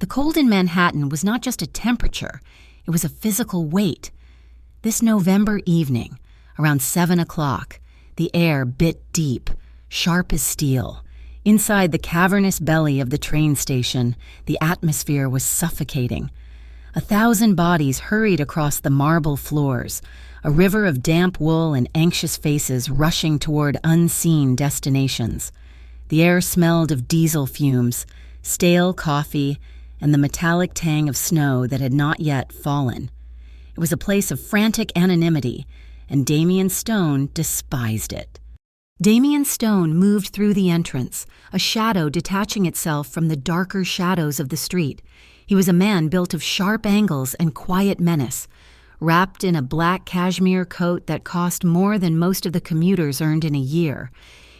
The cold in Manhattan was not just a temperature, it was a physical weight. This November evening, around 7 o'clock, the air bit deep, sharp as steel. Inside the cavernous belly of the train station, the atmosphere was suffocating. 1,000 bodies hurried across the marble floors, a river of damp wool and anxious faces rushing toward unseen destinations. The air smelled of diesel fumes, stale coffee, and the metallic tang of snow that had not yet fallen. It was a place of frantic anonymity, and Damian Stone despised it. Damian Stone moved through the entrance, a shadow detaching itself from the darker shadows of the street. He was a man built of sharp angles and quiet menace, wrapped in a black cashmere coat that cost more than most of the commuters earned in a year.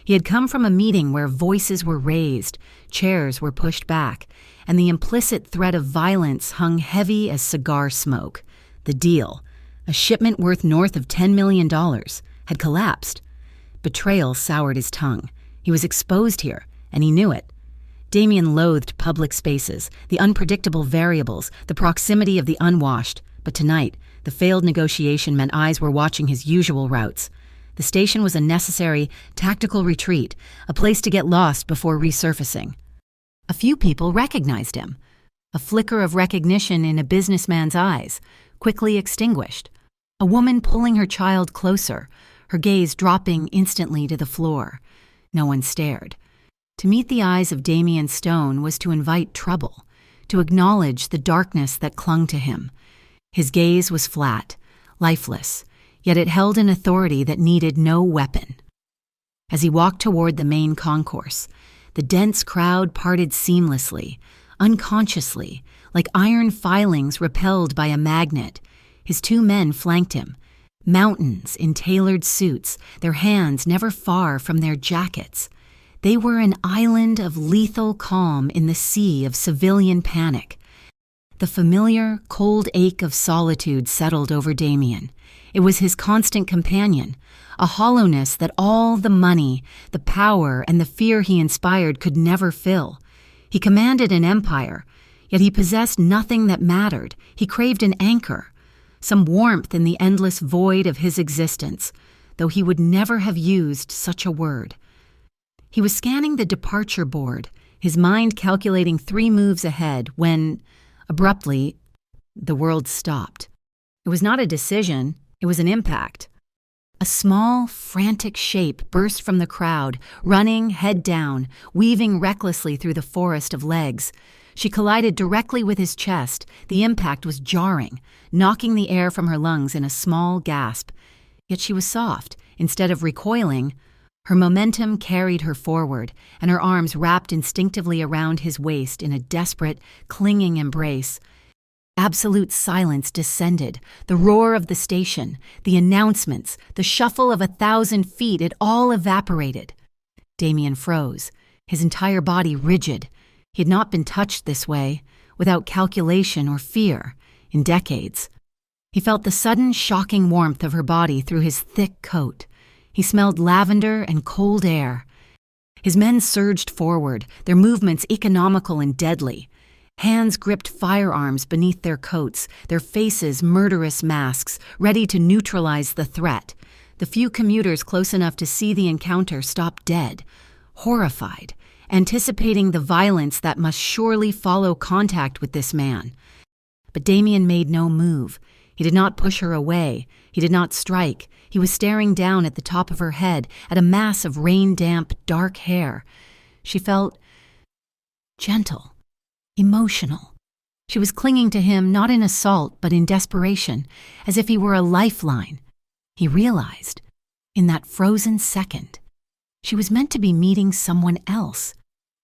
He had come from a meeting where voices were raised, chairs were pushed back, and the implicit threat of violence hung heavy as cigar smoke. The deal, a shipment worth north of $10 million, had collapsed. Betrayal soured his tongue. He was exposed here, and he knew it. Damian loathed public spaces, the unpredictable variables, the proximity of the unwashed. But tonight, the failed negotiation meant eyes were watching his usual routes. The station was a necessary, tactical retreat, a place to get lost before resurfacing. A few people recognized him. A flicker of recognition in a businessman's eyes, quickly extinguished. A woman pulling her child closer, her gaze dropping instantly to the floor. No one stared. To meet the eyes of Damian Stone was to invite trouble, to acknowledge the darkness that clung to him. His gaze was flat, lifeless, yet it held an authority that needed no weapon. As he walked toward the main concourse, the dense crowd parted seamlessly, unconsciously, like iron filings repelled by a magnet. His 2 men flanked him, mountains in tailored suits, their hands never far from their jackets. They were an island of lethal calm in the sea of civilian panic. The familiar, cold ache of solitude settled over Damian. It was his constant companion, a hollowness that all the money, the power, and the fear he inspired could never fill. He commanded an empire, yet he possessed nothing that mattered. He craved an anchor, some warmth in the endless void of his existence, though he would never have used such a word. He was scanning the departure board, his mind calculating 3 moves ahead when, abruptly, the world stopped. It was not a decision, it was an impact. A small, frantic shape burst from the crowd, running head down, weaving recklessly through the forest of legs. She collided directly with his chest. The impact was jarring, knocking the air from her lungs in a small gasp. Yet she was soft. Instead of recoiling, her momentum carried her forward, and her arms wrapped instinctively around his waist in a desperate, clinging embrace. Absolute silence descended, the roar of the station, the announcements, the shuffle of 1,000 feet, it all evaporated. Damian froze, his entire body rigid. He had not been touched this way, without calculation or fear, in decades. He felt the sudden, shocking warmth of her body through his thick coat. He smelled lavender and cold air. His men surged forward, their movements economical and deadly. Hands gripped firearms beneath their coats, their faces murderous masks, ready to neutralize the threat. The few commuters close enough to see the encounter stopped dead, horrified, anticipating the violence that must surely follow contact with this man. But Damian made no move. He did not push her away. He did not strike. He was staring down at the top of her head, at a mass of rain-damp, dark hair. She felt gentle, emotional. She was clinging to him not in assault but in desperation, as if he were a lifeline. He realized, in that frozen second, she was meant to be meeting someone else,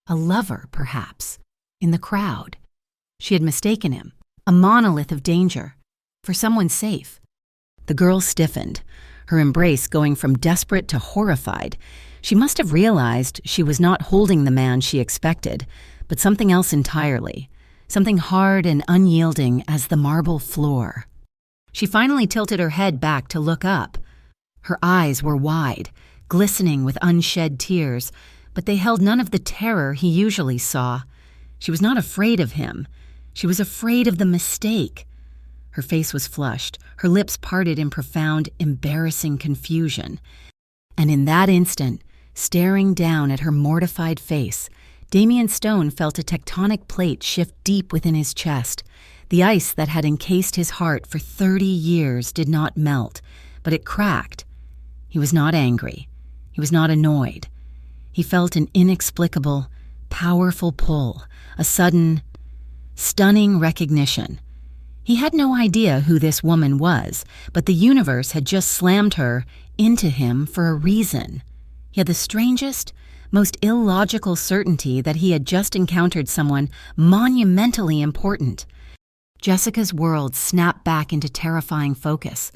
a lover, perhaps, in the crowd. She had mistaken him, a monolith of danger, for someone safe. The girl stiffened, her embrace going from desperate to horrified. She must have realized she was not holding the man she expected, but something else entirely, something hard and unyielding as the marble floor. She finally tilted her head back to look up. Her eyes were wide, glistening with unshed tears, but they held none of the terror he usually saw. She was not afraid of him. She was afraid of the mistake. Her face was flushed, her lips parted in profound, embarrassing confusion. And in that instant, staring down at her mortified face, Damian Stone felt a tectonic plate shift deep within his chest. The ice that had encased his heart for 30 years did not melt, but it cracked. He was not angry. He was not annoyed. He felt an inexplicable, powerful pull, a sudden, stunning recognition. He had no idea who this woman was, but the universe had just slammed her into him for a reason. He had the strangest, most illogical certainty that he had just encountered someone monumentally important. Jessica's world snapped back into terrifying focus.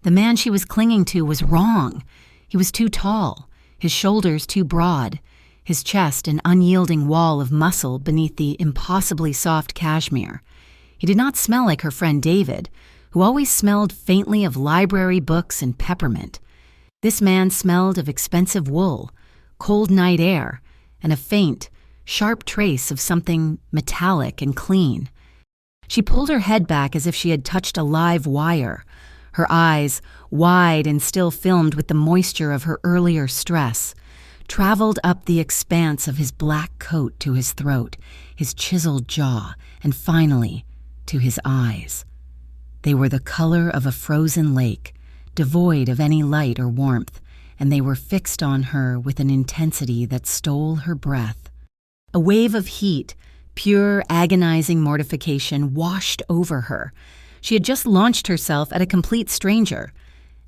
The man she was clinging to was wrong. He was too tall, his shoulders too broad, his chest an unyielding wall of muscle beneath the impossibly soft cashmere. He did not smell like her friend David, who always smelled faintly of library books and peppermint. This man smelled of expensive wool, cold night air, and a faint, sharp trace of something metallic and clean. She pulled her head back as if she had touched a live wire. Her eyes, wide and still filmed with the moisture of her earlier stress, traveled up the expanse of his black coat to his throat, his chiseled jaw, and finally, to his eyes. They were the color of a frozen lake, devoid of any light or warmth, and they were fixed on her with an intensity that stole her breath. A wave of heat, pure, agonizing mortification washed over her. She had just launched herself at a complete stranger.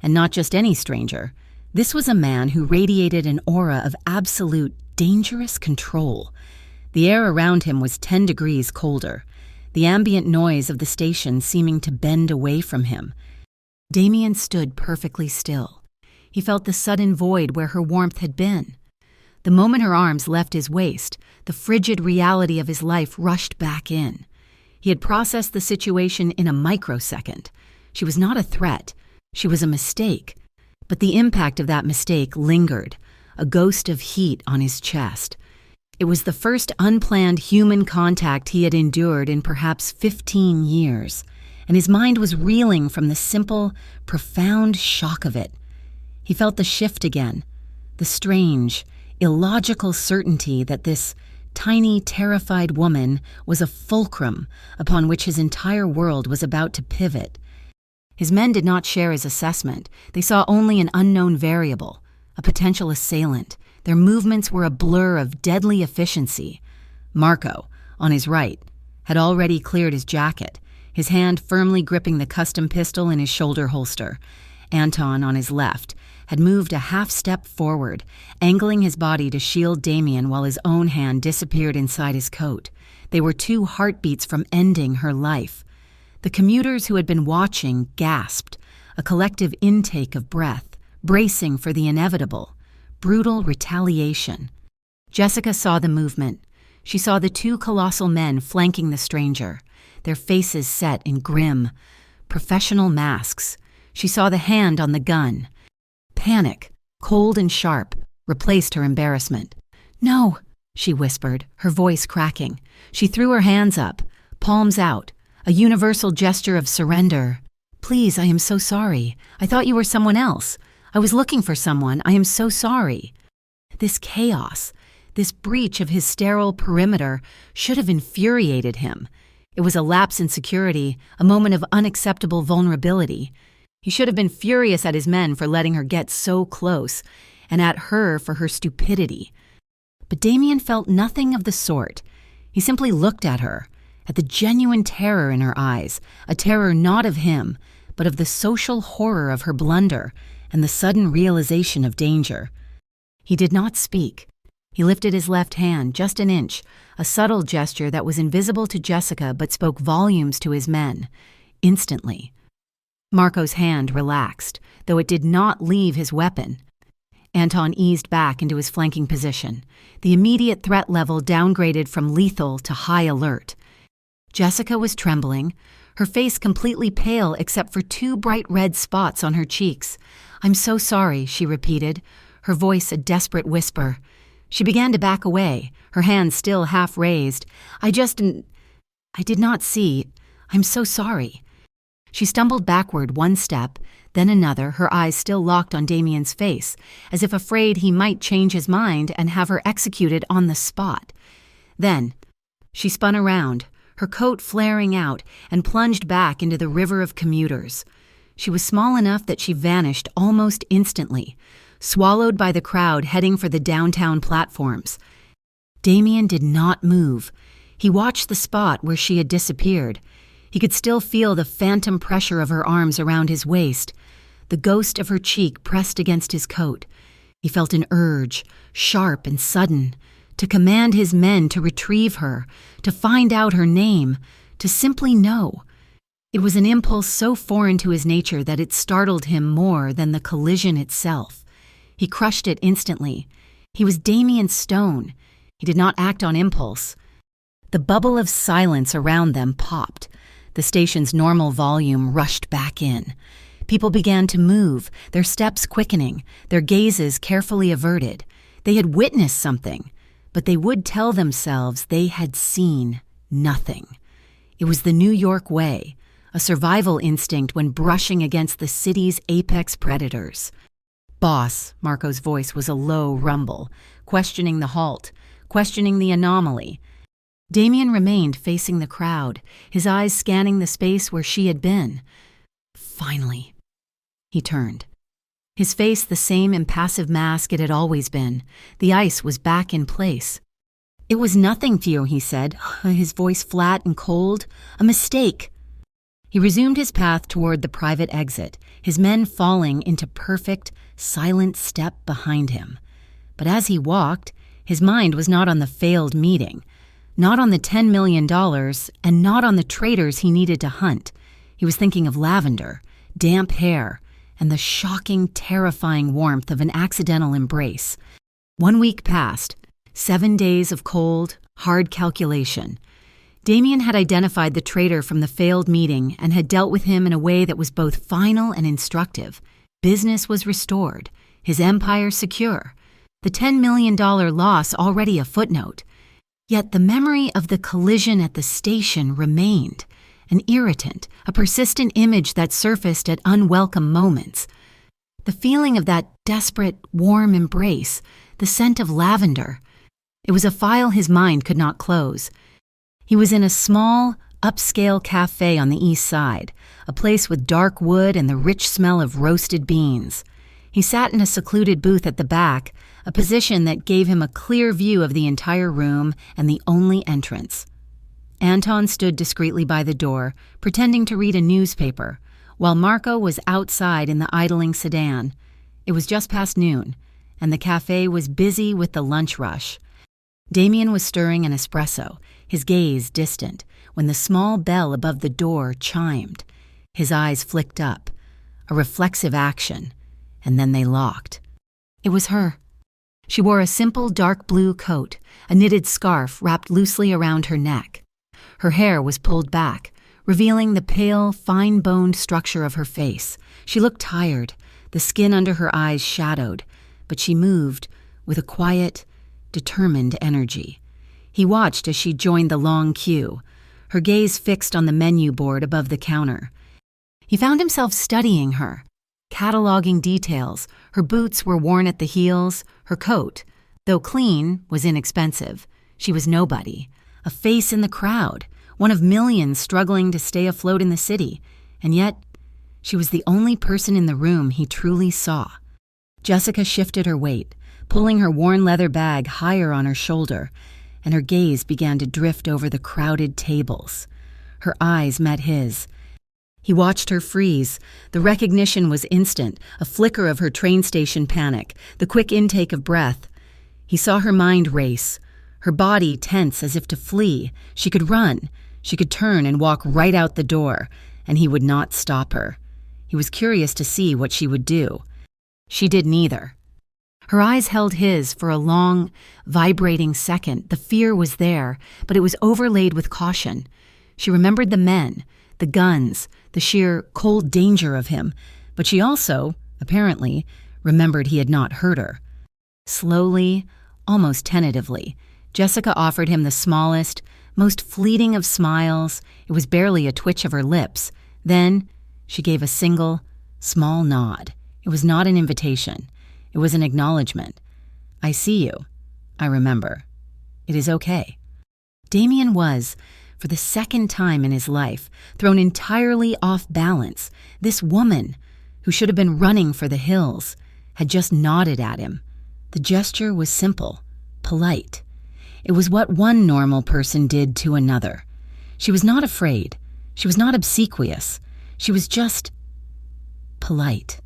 And not just any stranger. This was a man who radiated an aura of absolute, dangerous control. The air around him was 10 degrees colder, the ambient noise of the station seeming to bend away from him. Damian stood perfectly still. He felt the sudden void where her warmth had been. The moment her arms left his waist, the frigid reality of his life rushed back in. He had processed the situation in a microsecond. She was not a threat. She was a mistake. But the impact of that mistake lingered, a ghost of heat on his chest. It was the first unplanned human contact he had endured in perhaps 15 years, and his mind was reeling from the simple, profound shock of it. He felt the shift again, the strange, illogical certainty that this tiny, terrified woman was a fulcrum upon which his entire world was about to pivot. His men did not share his assessment. They saw only an unknown variable, a potential assailant. Their movements were a blur of deadly efficiency. Marco, on his right, had already cleared his jacket, his hand firmly gripping the custom pistol in his shoulder holster. Anton, on his left, had moved a half-step forward, angling his body to shield Damian while his own hand disappeared inside his coat. They were 2 heartbeats from ending her life. The commuters who had been watching gasped, a collective intake of breath, bracing for the inevitable, brutal retaliation. Jessica saw the movement. She saw the 2 colossal men flanking the stranger, their faces set in grim, professional masks. She saw the hand on the gun. Panic, cold and sharp, replaced her embarrassment. "No," she whispered, her voice cracking. She threw her hands up, palms out, a universal gesture of surrender. "Please, I am so sorry. I thought you were someone else. I was looking for someone. I am so sorry." This chaos, this breach of his sterile perimeter, should have infuriated him. It was a lapse in security, a moment of unacceptable vulnerability. He should have been furious at his men for letting her get so close, and at her for her stupidity. But Damian felt nothing of the sort. He simply looked at her, at the genuine terror in her eyes, a terror not of him, but of the social horror of her blunder and the sudden realization of danger. He did not speak. He lifted his left hand just an inch, a subtle gesture that was invisible to Jessica but spoke volumes to his men. Instantly, Marco's hand relaxed, though it did not leave his weapon. Anton eased back into his flanking position, the immediate threat level downgraded from lethal to high alert. Jessica was trembling, her face completely pale except for 2 bright red spots on her cheeks. "I'm so sorry," she repeated, her voice a desperate whisper. She began to back away, her hands still half raised. I did not see. I'm so sorry. She stumbled backward one step, then another, her eyes still locked on Damien's face, as if afraid he might change his mind and have her executed on the spot. Then, she spun around, her coat flaring out, and plunged back into the river of commuters. She was small enough that she vanished almost instantly, swallowed by the crowd heading for the downtown platforms. Damien did not move. He watched the spot where she had disappeared. He could still feel the phantom pressure of her arms around his waist, the ghost of her cheek pressed against his coat. He felt an urge, sharp and sudden, to command his men to retrieve her, to find out her name, to simply know. It was an impulse so foreign to his nature that it startled him more than the collision itself. He crushed it instantly. He was Damien Stone. He did not act on impulse. The bubble of silence around them popped. The station's normal volume rushed back in. People began to move, their steps quickening, their gazes carefully averted. They had witnessed something, but they would tell themselves they had seen nothing. It was the New York way, a survival instinct when brushing against the city's apex predators. "Boss," Marco's voice was a low rumble, questioning the halt, questioning the anomaly. Damien remained facing the crowd, his eyes scanning the space where she had been. Finally, he turned. His face the same impassive mask it had always been. The ice was back in place. "It was nothing, Theo," he said, his voice flat and cold. "A mistake." He resumed his path toward the private exit, his men falling into perfect, silent step behind him. But as he walked, his mind was not on the failed meeting, not on the $10 million, and not on the traitors he needed to hunt. He was thinking of lavender, damp hair, and the shocking, terrifying warmth of an accidental embrace. 1 week passed, 7 days of cold, hard calculation. Damien had identified the traitor from the failed meeting and had dealt with him in a way that was both final and instructive. Business was restored, his empire secure, the $10 million loss already a footnote. Yet the memory of the collision at the station remained, an irritant, a persistent image that surfaced at unwelcome moments. The feeling of that desperate, warm embrace, the scent of lavender. It was a file his mind could not close. He was in a small, upscale cafe on the east side, a place with dark wood and the rich smell of roasted beans. He sat in a secluded booth at the back, a position that gave him a clear view of the entire room and the only entrance. Anton stood discreetly by the door, pretending to read a newspaper, while Marco was outside in the idling sedan. It was just past noon, and the cafe was busy with the lunch rush. Damien was stirring an espresso, his gaze distant, when the small bell above the door chimed. His eyes flicked up, a reflexive action, and then they locked. It was her. She wore a simple dark blue coat, a knitted scarf wrapped loosely around her neck. Her hair was pulled back, revealing the pale, fine-boned structure of her face. She looked tired, the skin under her eyes shadowed, but she moved with a quiet, determined energy. He watched as she joined the long queue, her gaze fixed on the menu board above the counter. He found himself studying her, cataloging details. Her boots were worn at the heels, her coat, though clean, was inexpensive. She was nobody, a face in the crowd, one of millions struggling to stay afloat in the city, and yet she was the only person in the room he truly saw. Jessica shifted her weight, pulling her worn leather bag higher on her shoulder, and her gaze began to drift over the crowded tables. Her eyes met his. He watched her freeze. The recognition was instant, a flicker of her train station panic, the quick intake of breath. He saw her mind race, her body tense as if to flee. She could run. She could turn and walk right out the door, and he would not stop her. He was curious to see what she would do. She did neither. Her eyes held his for a long, vibrating second. The fear was there, but it was overlaid with caution. She remembered the men, the guns, the sheer cold danger of him, but she also, apparently, remembered he had not hurt her. Slowly, Almost tentatively, Jessica offered him the smallest, most fleeting of smiles. It was barely a twitch of her lips. Then she gave a single, small nod. It was not an invitation. It was an acknowledgement. I see you. I remember. It is okay. Damien was, for the second time in his life, thrown entirely off balance. This woman, who should have been running for the hills, had just nodded at him. The gesture was simple, polite. It was what one normal person did to another. She was not afraid. She was not obsequious. She was just polite.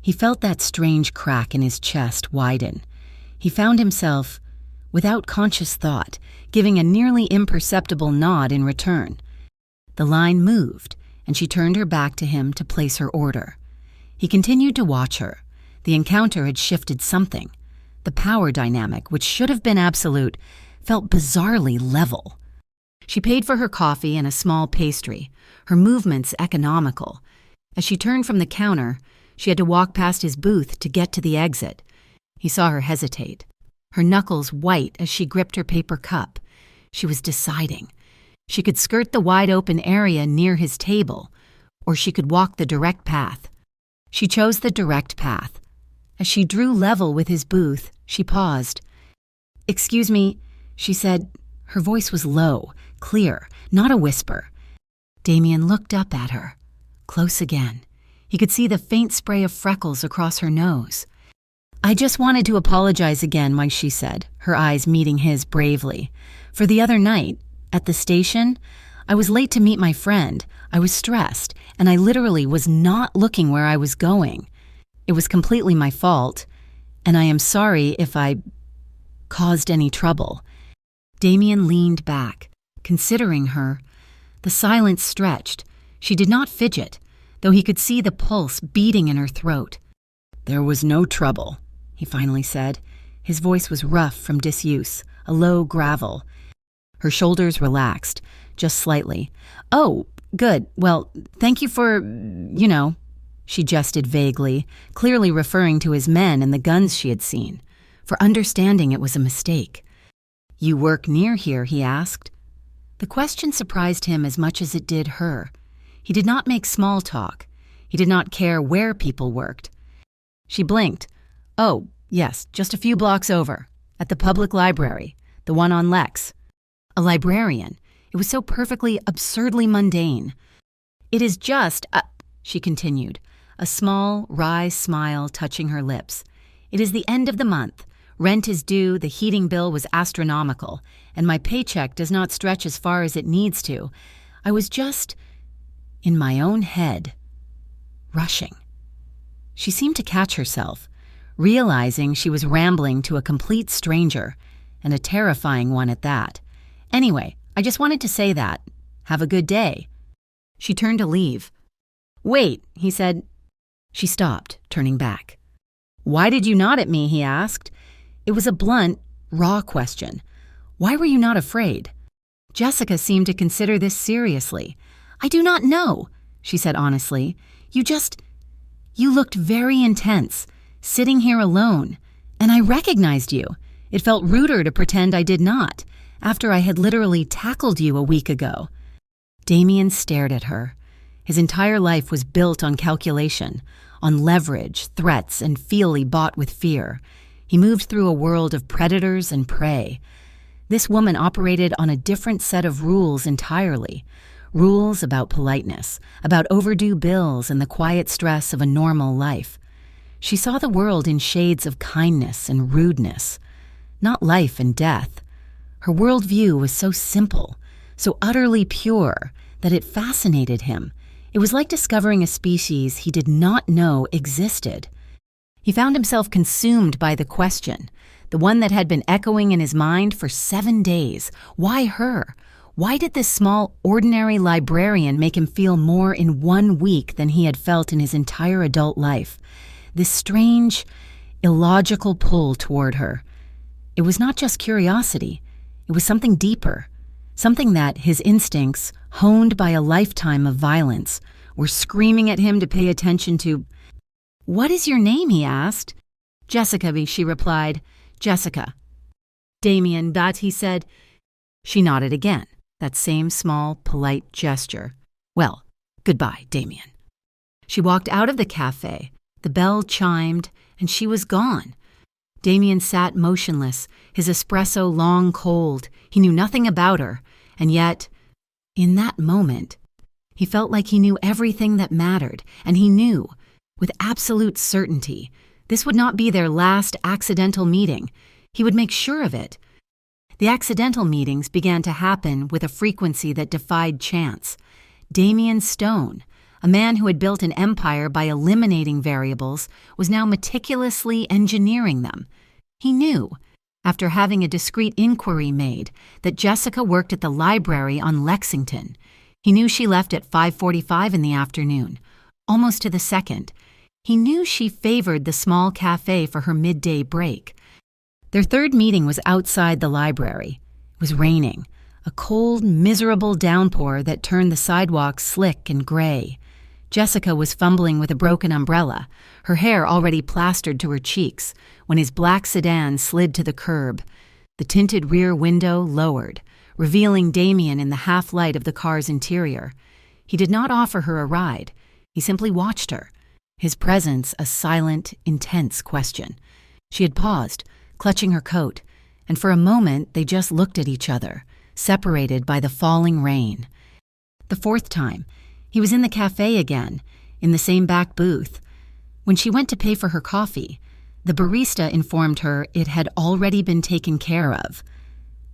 He felt that strange crack in his chest widen. He found himself, without conscious thought, giving a nearly imperceptible nod in return. The line moved, and she turned her back to him to place her order. He continued to watch her. The encounter had shifted something. The power dynamic, which should have been absolute, felt bizarrely level. She paid for her coffee and a small pastry, her movements economical. As she turned from the counter, she had to walk past his booth to get to the exit. He saw her hesitate, her knuckles white as she gripped her paper cup. She was deciding. She could skirt the wide-open area near his table, or she could walk the direct path. She chose the direct path. As she drew level with his booth, she paused. "Excuse me," she said. Her voice was low, clear, not a whisper. Damien looked up at her. Close again. He could see the faint spray of freckles across her nose. "I just wanted to apologize again," she said, her eyes meeting his bravely. "For the other night, at the station, I was late to meet my friend. I was stressed, and I literally was not looking where I was going. It was completely my fault, and I am sorry if I caused any trouble." Damien leaned back, considering her. The silence stretched. She did not fidget, though he could see the pulse beating in her throat. "There was no trouble," he finally said. His voice was rough from disuse, a low gravel. Her shoulders relaxed, just slightly. "Oh, good. Well, thank you for, she jested vaguely, clearly referring to his men and the guns she had seen, for understanding it was a mistake. "You work near here?" he asked. The question surprised him as much as it did her. He did not make small talk. He did not care where people worked. She blinked. "Oh, yes, just a few blocks over, at the public library, the one on Lex." A librarian. It was so perfectly, absurdly mundane. "It is just," she continued, a small, wry smile touching her lips. "It is the end of the month. Rent is due, the heating bill was astronomical, and my paycheck does not stretch as far as it needs to. I was just, in my own head, rushing." She seemed to catch herself, realizing she was rambling to a complete stranger, and a terrifying one at that. "Anyway, I just wanted to say that. Have a good day." She turned to leave. "Wait," he said. She stopped, turning back. "Why did you nod at me?" he asked. It was a blunt, raw question. Why were you not afraid? Jessica seemed to consider this seriously. "I do not know," she said honestly. You looked very intense, sitting here alone, and I recognized you. It felt ruder to pretend I did not, after I had literally tackled you a week ago." Damien stared at her. His entire life was built on calculation, on leverage, threats, and feely bought with fear. He moved through a world of predators and prey. This woman operated on a different set of rules entirely. Rules about politeness, about overdue bills and the quiet stress of a normal life. She saw the world in shades of kindness and rudeness, not life and death. Her worldview was so simple, so utterly pure, that it fascinated him. It was like discovering a species he did not know existed. He found himself consumed by the question, the one that had been echoing in his mind for 7 days. Why her? Why did this small, ordinary librarian make him feel more in 1 week than he had felt in his entire adult life? This strange, illogical pull toward her. It was not just curiosity. It was something deeper, something that his instincts, honed by a lifetime of violence, were screaming at him to pay attention to. "What is your name?" he asked. "Jessica," she replied. "Jessica." "Damien, that," he said. She nodded again, that same small, polite gesture. "Well, goodbye, Damien." She walked out of the cafe. The bell chimed, and she was gone. Damien sat motionless, his espresso long cold. He knew nothing about her, and yet, in that moment, he felt like he knew everything that mattered, and he knew, with absolute certainty, this would not be their last accidental meeting. He would make sure of it. The accidental meetings began to happen with a frequency that defied chance. Damien Stone, a man who had built an empire by eliminating variables, was now meticulously engineering them. He knew, after having a discreet inquiry made, that Jessica worked at the library on Lexington. He knew she left at 5:45 in the afternoon, almost to the second. He knew she favored the small cafe for her midday break. Their third meeting was outside the library. It was raining, a cold, miserable downpour that turned the sidewalks slick and gray. Jessica was fumbling with a broken umbrella, her hair already plastered to her cheeks, when his black sedan slid to the curb. The tinted rear window lowered, revealing Damien in the half-light of the car's interior. He did not offer her a ride. He simply watched her, his presence a silent, intense question. She had paused, clutching her coat, and for a moment they just looked at each other, separated by the falling rain. The fourth time, he was in the cafe again, in the same back booth. When she went to pay for her coffee, the barista informed her it had already been taken care of.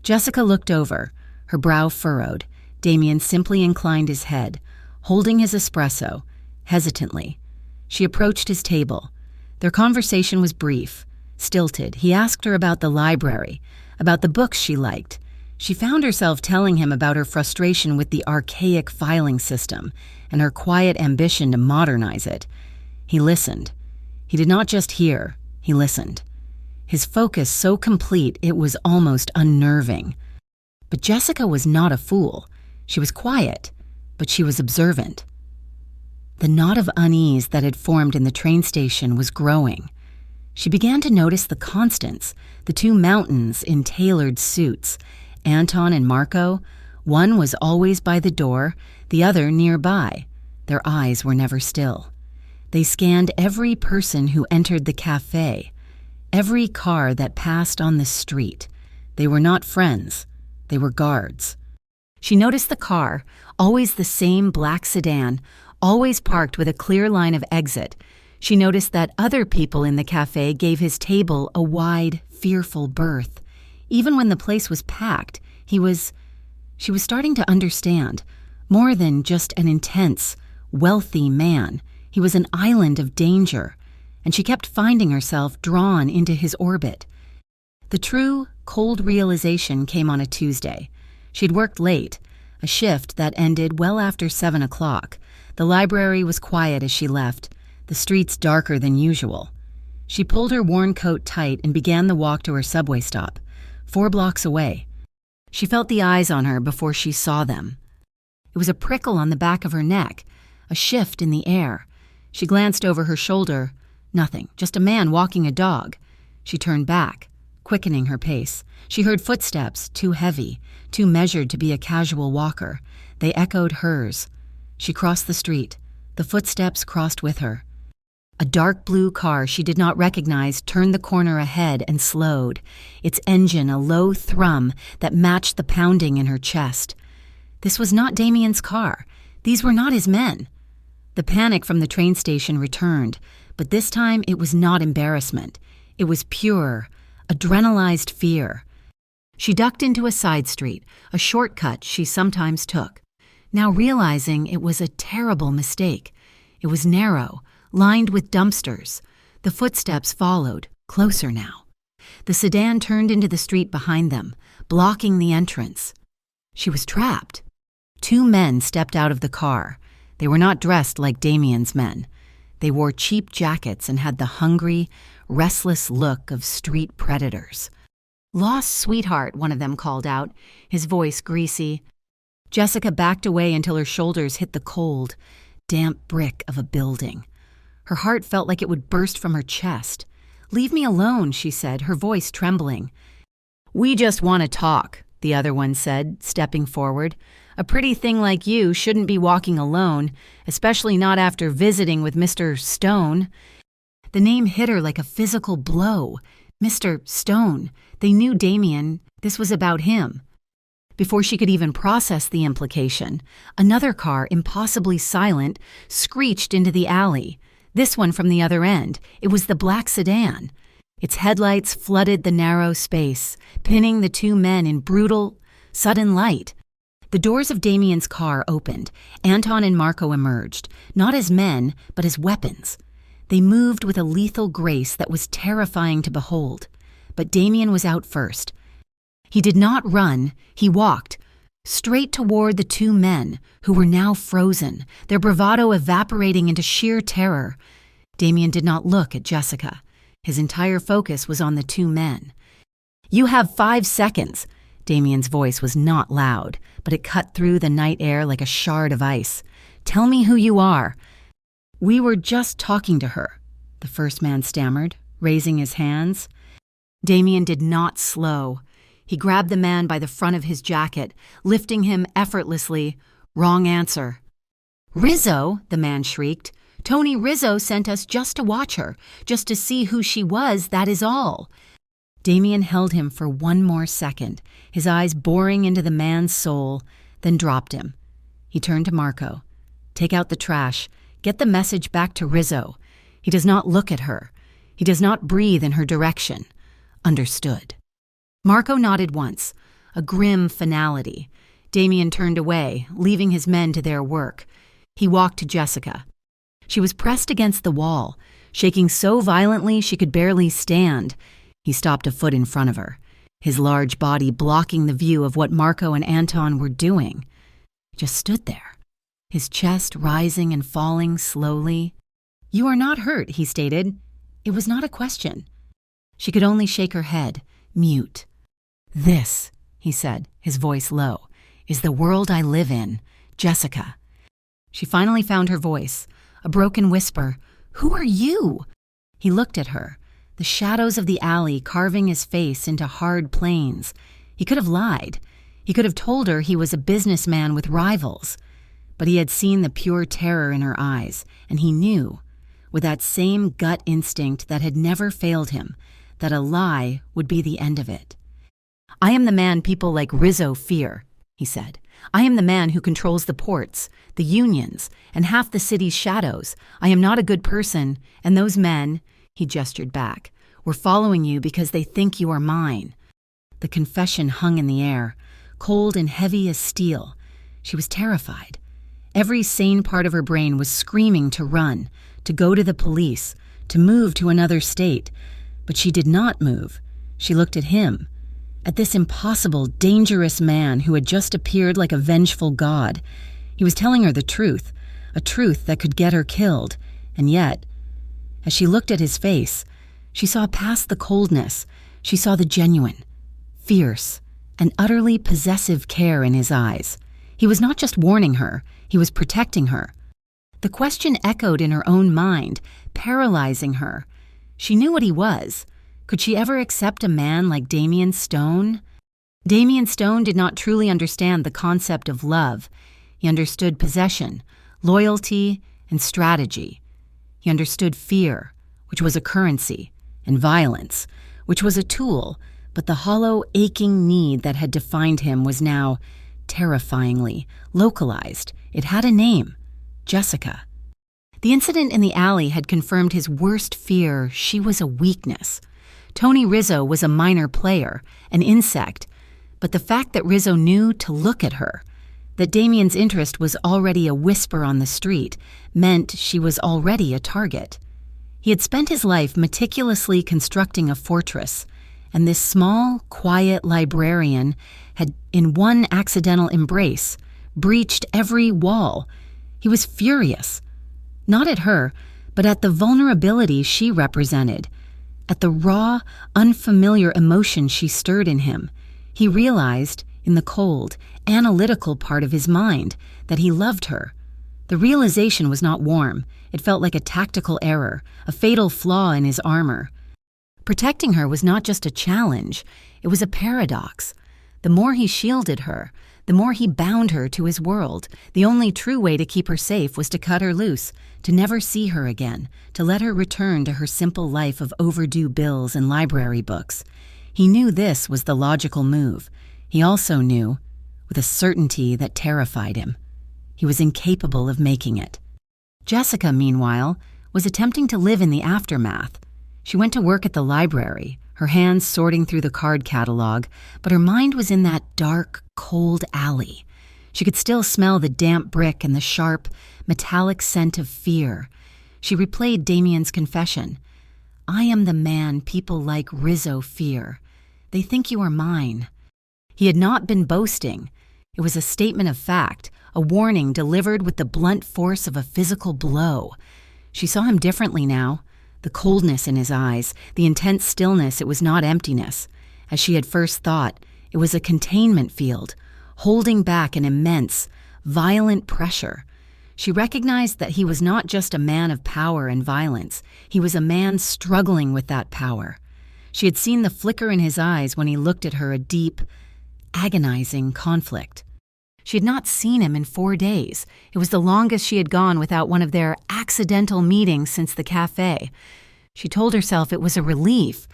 Jessica looked over, her brow furrowed. Damien simply inclined his head, holding his espresso, hesitantly. She approached his table. Their conversation was brief, stilted. He asked her about the library, about the books she liked. She found herself telling him about her frustration with the archaic filing system and her quiet ambition to modernize it. He listened. He did not just hear, he listened. His focus so complete it was almost unnerving. But Jessica was not a fool. She was quiet, but she was observant. The knot of unease that had formed in the train station was growing. She began to notice the constants, the two mountains in tailored suits, Anton and Marco. One was always by the door, the other nearby. Their eyes were never still. They scanned every person who entered the cafe, every car that passed on the street. They were not friends. They were guards. She noticed the car, always the same black sedan, always parked with a clear line of exit. She noticed that other people in the cafe gave his table a wide, fearful berth. Even when the place was packed, she was starting to understand. More than just an intense, wealthy man, he was an island of danger, and she kept finding herself drawn into his orbit. The true, cold realization came on a Tuesday. She'd worked late, a shift that ended well after 7 o'clock. The library was quiet as she left, the streets darker than usual. She pulled her worn coat tight and began the walk to her subway stop, 4 blocks away. She felt the eyes on her before she saw them. It was a prickle on the back of her neck, a shift in the air. She glanced over her shoulder. Nothing, just a man walking a dog. She turned back, quickening her pace. She heard footsteps, too heavy, too measured to be a casual walker. They echoed hers. She crossed the street. The footsteps crossed with her. A dark blue car she did not recognize turned the corner ahead and slowed, its engine a low thrum that matched the pounding in her chest. This was not Damien's car. These were not his men. The panic from the train station returned, but this time it was not embarrassment. It was pure, adrenalized fear. She ducked into a side street, a shortcut she sometimes took, now realizing it was a terrible mistake. It was narrow, lined with dumpsters. The footsteps followed, closer now. The sedan turned into the street behind them, blocking the entrance. She was trapped. 2 men stepped out of the car. They were not dressed like Damien's men. They wore cheap jackets and had the hungry, restless look of street predators. "Lost sweetheart," one of them called out, his voice greasy. Jessica backed away until her shoulders hit the cold, damp brick of a building. Her heart felt like it would burst from her chest. "Leave me alone," she said, her voice trembling. "We just want to talk," the other one said, stepping forward. "A pretty thing like you shouldn't be walking alone, especially not after visiting with Mr. Stone." The name hit her like a physical blow. Mr. Stone. They knew Damien. This was about him. Before she could even process the implication, another car, impossibly silent, screeched into the alley. This one from the other end. It was the black sedan. Its headlights flooded the narrow space, pinning the two men in brutal, sudden light. The doors of Damien's car opened. Anton and Marco emerged, not as men, but as weapons. They moved with a lethal grace that was terrifying to behold. But Damien was out first. He did not run, he walked, straight toward the two men, who were now frozen, their bravado evaporating into sheer terror. Damien did not look at Jessica. His entire focus was on the two men. "You have 5 seconds." Damien's voice was not loud, but it cut through the night air like a shard of ice. "Tell me who you are." "We were just talking to her," the first man stammered, raising his hands. Damien did not slow. He grabbed the man by the front of his jacket, lifting him effortlessly. "Wrong answer." "Rizzo!" the man shrieked. "Tony Rizzo sent us just to watch her, just to see who she was, that is all." Damien held him for one more second, his eyes boring into the man's soul, then dropped him. He turned to Marco. "Take out the trash. Get the message back to Rizzo. He does not look at her. He does not breathe in her direction." "Understood." Marco nodded once, a grim finality. Damien turned away, leaving his men to their work. He walked to Jessica. She was pressed against the wall, shaking so violently she could barely stand. He stopped a foot in front of her, his large body blocking the view of what Marco and Anton were doing. He just stood there, his chest rising and falling slowly. "You are not hurt," he stated. It was not a question. She could only shake her head, mute. "This," he said, his voice low, "is the world I live in, Jessica." She finally found her voice, a broken whisper. "Who are you?" He looked at her, the shadows of the alley carving his face into hard planes. He could have lied. He could have told her he was a businessman with rivals. But he had seen the pure terror in her eyes, and he knew, with that same gut instinct that had never failed him, that a lie would be the end of it. "I am the man people like Rizzo fear," he said. "I am the man who controls the ports, the unions, and half the city's shadows. I am not a good person, and those men," he gestured back, "were following you because they think you are mine." The confession hung in the air, cold and heavy as steel. She was terrified. Every sane part of her brain was screaming to run, to go to the police, to move to another state. But she did not move. She looked at him, at this impossible, dangerous man who had just appeared like a vengeful god. He was telling her the truth, a truth that could get her killed. And yet, as she looked at his face, she saw past the coldness. She saw the genuine, fierce, and utterly possessive care in his eyes. He was not just warning her, he was protecting her. The question echoed in her own mind, paralyzing her. She knew what he was. Could she ever accept a man like Damien Stone? Damien Stone did not truly understand the concept of love. He understood possession, loyalty, and strategy. He understood fear, which was a currency, and violence, which was a tool, but the hollow, aching need that had defined him was now terrifyingly localized. It had a name: Jessica. The incident in the alley had confirmed his worst fear. She was a weakness. Tony Rizzo was a minor player, an insect, but the fact that Rizzo knew to look at her, that Damien's interest was already a whisper on the street, meant she was already a target. He had spent his life meticulously constructing a fortress, and this small, quiet librarian had, in one accidental embrace, breached every wall. He was furious, not at her, but at the vulnerability she represented, at the raw, unfamiliar emotion she stirred in him. He realized, in the cold, analytical part of his mind, that he loved her. The realization was not warm. It felt like a tactical error, a fatal flaw in his armor. Protecting her was not just a challenge, it was a paradox. The more he shielded her, the more he bound her to his world. The only true way to keep her safe was to cut her loose, to never see her again, to let her return to her simple life of overdue bills and library books. He knew this was the logical move. He also knew, with a certainty that terrified him, he was incapable of making it. Jessica, meanwhile, was attempting to live in the aftermath. She went to work at the library, her hands sorting through the card catalog, but her mind was in that dark, cold alley. She could still smell the damp brick and the sharp, metallic scent of fear. She replayed Damien's confession. "I am the man people like Rizzo fear. They think you are mine." He had not been boasting. It was a statement of fact, a warning delivered with the blunt force of a physical blow. She saw him differently now. The coldness in his eyes, the intense stillness, it was not emptiness. As she had first thought, it was a containment field, holding back an immense, violent pressure. She recognized that he was not just a man of power and violence. He was a man struggling with that power. She had seen the flicker in his eyes when he looked at her, a deep, agonizing conflict. She had not seen him in 4 days. It was the longest she had gone without one of their accidental meetings since the cafe. She told herself it was a relief.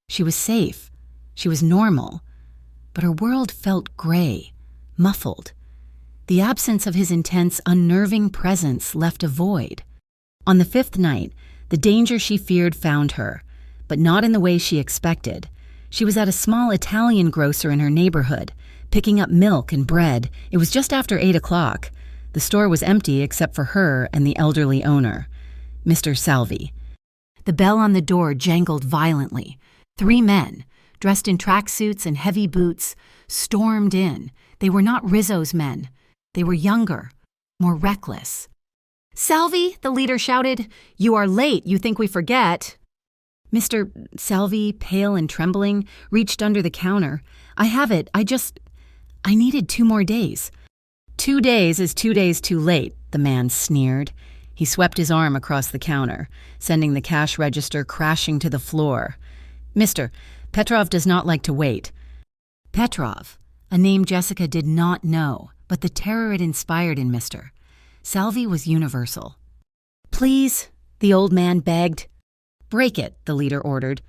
She was safe. She was normal. But her world felt gray, muffled. The absence of his intense, unnerving presence left a void. On the 5th night, the danger she feared found her, but not in the way she expected. She was at a small Italian grocer in her neighborhood, picking up milk and bread. It was just after 8 o'clock. The store was empty except for her and the elderly owner, Mr. Salvi. The bell on the door jangled violently. 3 men, dressed in tracksuits and heavy boots, stormed in. They were not Rizzo's men. They were younger, more reckless. "Salvi," the leader shouted, "you are late. You think we forget." Mr. Salvi, pale and trembling, reached under the counter. "I have it. I needed 2 more days." 2 days is 2 days too late," the man sneered. He swept his arm across the counter, sending the cash register crashing to the floor. "Mister, Petrov does not like to wait." Petrov, a name Jessica did not know, but the terror it inspired in Mr. Salvi was universal. "Please," the old man begged. "Break it," the leader ordered.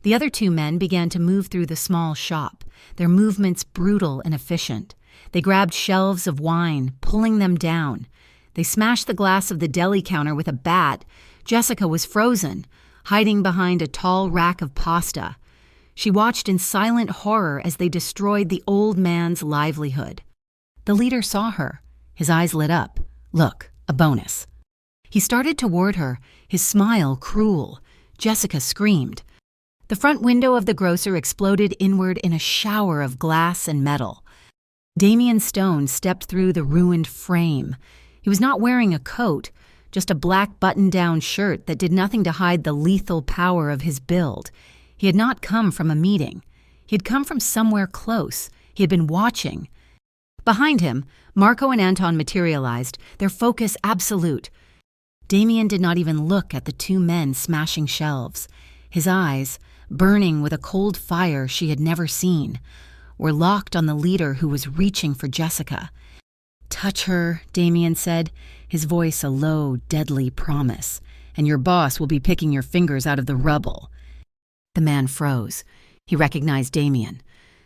The other 2 men began to move through the small shop, their movements brutal and efficient. They grabbed shelves of wine, pulling them down. They smashed the glass of the deli counter with a bat. Jessica was frozen, hiding behind a tall rack of pasta. She watched in silent horror as they destroyed the old man's livelihood. The leader saw her. His eyes lit up. "Look, a bonus." He started toward her, his smile cruel. Jessica screamed. The front window of the grocer exploded inward in a shower of glass and metal. Damien Stone stepped through the ruined frame. He was not wearing a coat, just a black button-down shirt that did nothing to hide the lethal power of his build. He had not come from a meeting. He had come from somewhere close. He had been watching. Behind him, Marco and Anton materialized, their focus absolute. Damien did not even look at the 2 men smashing shelves. His eyes, burning with a cold fire she had never seen, were locked on the leader who was reaching for Jessica. "Touch her," Damien said, his voice a low, deadly promise, "and your boss will be picking your fingers out of the rubble." The man froze. He recognized Damien.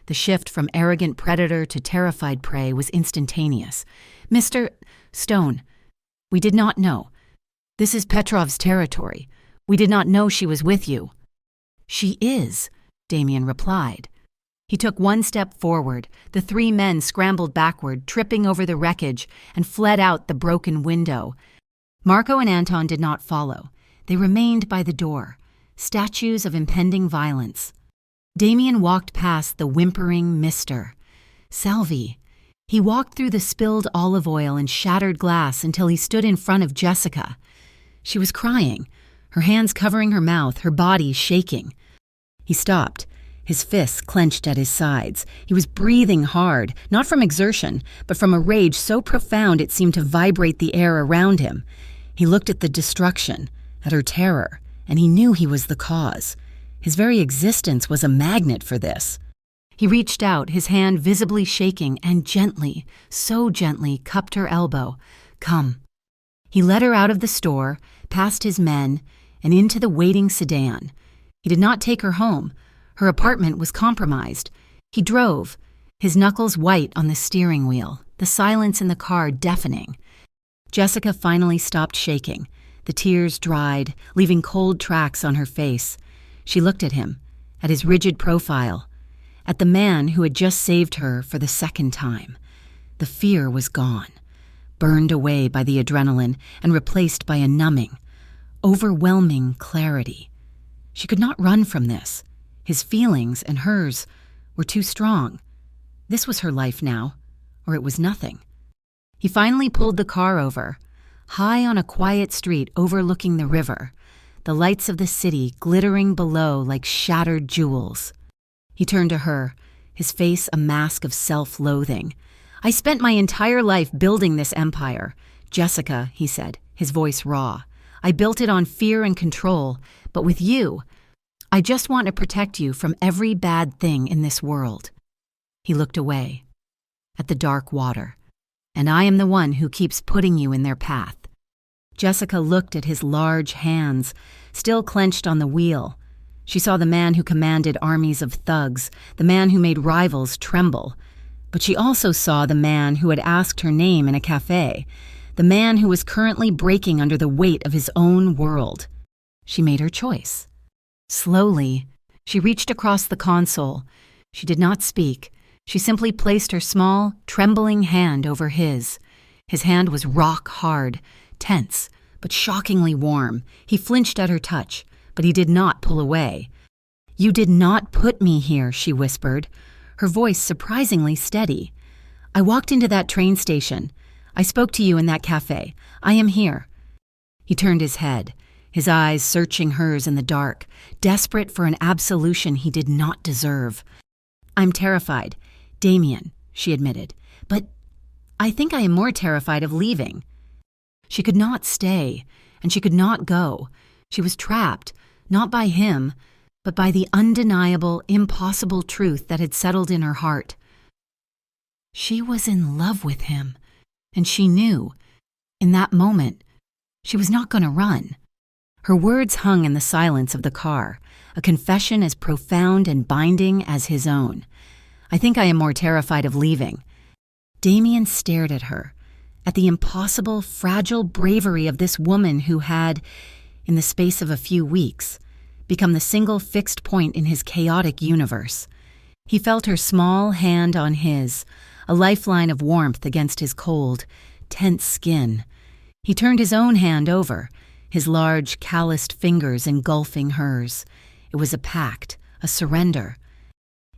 The shift from arrogant predator to terrified prey was instantaneous. "Mr. Stone, we did not know. This is Petrov's territory. We did not know she was with you." "She is," Damien replied. He took 1 step forward. The 3 men scrambled backward, tripping over the wreckage, and fled out the broken window. Marco and Anton did not follow. They remained by the door, statues of impending violence. Damien walked past the whimpering Mr. Salvi. He walked through the spilled olive oil and shattered glass until he stood in front of Jessica. She was crying, her hands covering her mouth, her body shaking. He stopped, his fists clenched at his sides. He was breathing hard, not from exertion, but from a rage so profound it seemed to vibrate the air around him. He looked at the destruction, at her terror, and he knew he was the cause. His very existence was a magnet for this. He reached out, his hand visibly shaking, and gently, so gently, cupped her elbow. "Come." He led her out of the store, past his men, and into the waiting sedan. He did not take her home. Her apartment was compromised. He drove, his knuckles white on the steering wheel, the silence in the car deafening. Jessica finally stopped shaking. The tears dried, leaving cold tracks on her face. She looked at him, at his rigid profile, at the man who had just saved her for the second time. The fear was gone, burned away by the adrenaline and replaced by a numbing, overwhelming clarity. She could not run from this. His feelings and hers were too strong. This was her life now, or it was nothing. He finally pulled the car over, high on a quiet street overlooking the river, the lights of the city glittering below like shattered jewels. He turned to her, his face a mask of self-loathing. "I spent my entire life building this empire. Jessica," he said, his voice raw. "I built it on fear and control, but with you, I just want to protect you from every bad thing in this world." He looked away, at the dark water. "And I am the one who keeps putting you in their path." Jessica looked at his large hands, still clenched on the wheel. She saw the man who commanded armies of thugs, the man who made rivals tremble. But she also saw the man who had asked her name in a cafe, the man who was currently breaking under the weight of his own world. She made her choice. Slowly, she reached across the console. She did not speak. She simply placed her small, trembling hand over his. His hand was rock hard, tense, but shockingly warm. He flinched at her touch, but he did not pull away. "You did not put me here," she whispered, her voice surprisingly steady. "I walked into that train station. I spoke to you in that cafe. I am here." He turned his head, his eyes searching hers in the dark, desperate for an absolution he did not deserve. "I'm terrified, Damien," she admitted, "but I think I am more terrified of leaving." She could not stay, and she could not go. She was trapped, not by him, but by the undeniable, impossible truth that had settled in her heart. She was in love with him, and she knew, in that moment, she was not going to run. Her words hung in the silence of the car, a confession as profound and binding as his own. "I think I am more terrified of leaving." Damien stared at her, at the impossible, fragile bravery of this woman who had, in the space of a few weeks, become the single fixed point in his chaotic universe. He felt her small hand on his, a lifeline of warmth against his cold, tense skin. He turned his own hand over, his large, calloused fingers engulfing hers. It was a pact, a surrender.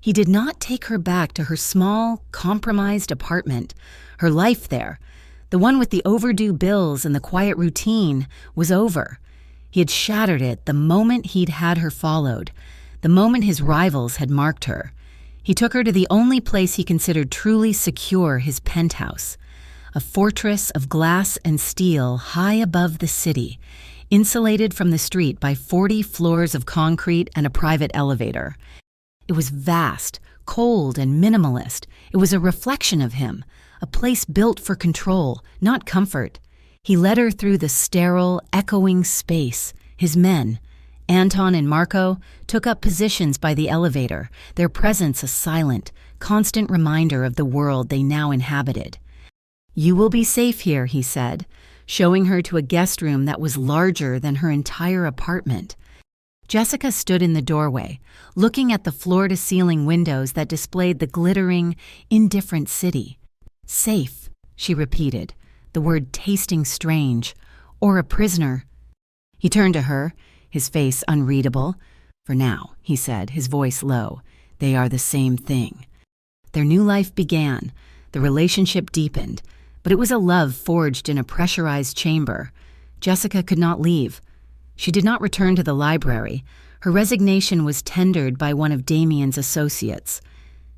He did not take her back to her small, compromised apartment. Her life there, the one with the overdue bills and the quiet routine, was over. He had shattered it the moment he'd had her followed, the moment his rivals had marked her. He took her to the only place he considered truly secure, his penthouse, a fortress of glass and steel high above the city, insulated from the street by 40 floors of concrete and a private elevator. It was vast, cold, and minimalist. It was a reflection of him, a place built for control, not comfort. He led her through the sterile, echoing space. His men, Anton and Marco, took up positions by the elevator, their presence a silent, constant reminder of the world they now inhabited. "You will be safe here," he said, showing her to a guest room that was larger than her entire apartment. Jessica stood in the doorway, looking at the floor-to-ceiling windows that displayed the glittering, indifferent city. "Safe," she repeated, the word tasting strange, "or a prisoner." He turned to her, his face unreadable. "For now," he said, his voice low, "they are the same thing." Their new life began, the relationship deepened, but it was a love forged in a pressurized chamber. Jessica could not leave. She did not return to the library. Her resignation was tendered by one of Damien's associates,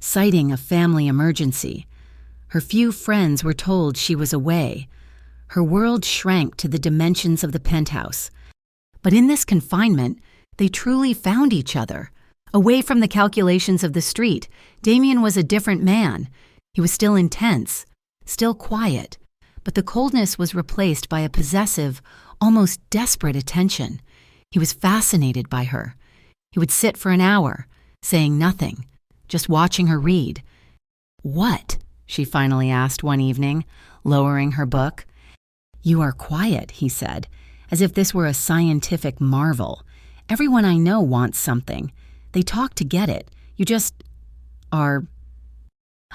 citing a family emergency. Her few friends were told she was away. Her world shrank to the dimensions of the penthouse. But in this confinement, They truly found each other. Away from the calculations of the street, Damien was a different man. He was still intense, still quiet, but the coldness was replaced by a possessive, almost desperate attention. He was fascinated by her. He would sit for an hour, saying nothing, just watching her read. "What?" she finally asked one evening, lowering her book. "You are quiet," he said, as if this were a scientific marvel. "Everyone I know wants something. They talk to get it. You just are."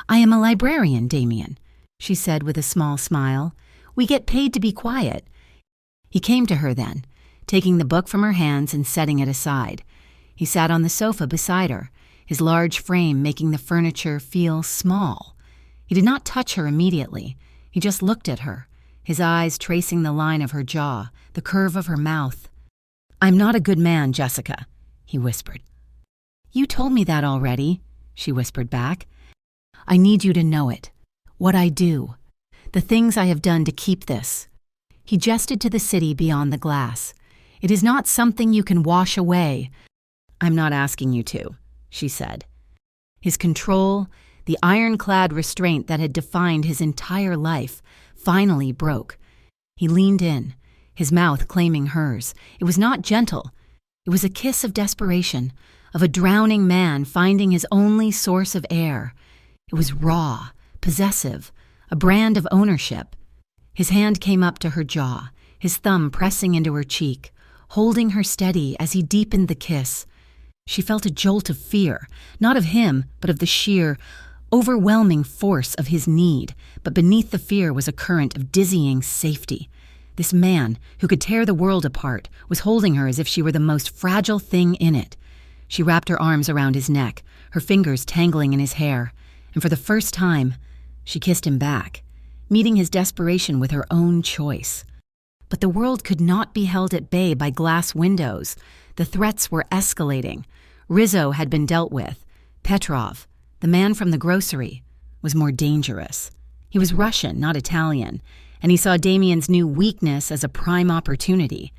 "I am a librarian, Damien," she said with a small smile. "We get paid to be quiet." He came to her then, taking the book from her hands and setting it aside. He sat on the sofa beside her, his large frame making the furniture feel small. He did not touch her immediately. He just looked at her, his eyes tracing the line of her jaw, the curve of her mouth. "I'm not a good man, Jessica," he whispered. "You told me that already," she whispered back. "I need you to know it. What I do. The things I have done to keep this." He gestured to the city beyond the glass. "It is not something you can wash away." "I'm not asking you to," she said. His control, the ironclad restraint that had defined his entire life, finally broke. He leaned in, his mouth claiming hers. It was not gentle. It was a kiss of desperation, of a drowning man finding his only source of air. It was raw, possessive, a brand of ownership. His hand came up to her jaw, his thumb pressing into her cheek, holding her steady as he deepened the kiss. She felt a jolt of fear, not of him, but of the sheer, overwhelming force of his need, but beneath the fear was a current of dizzying safety. This man, who could tear the world apart, was holding her as if she were the most fragile thing in it. She wrapped her arms around his neck, her fingers tangling in his hair, and for the first time, she kissed him back, meeting his desperation with her own choice. But the world could not be held at bay by glass windows. The threats were escalating. Rizzo had been dealt with. Petrov, the man from the grocery, was more dangerous. He was Russian, not Italian, and he saw Damien's new weakness as a prime opportunity.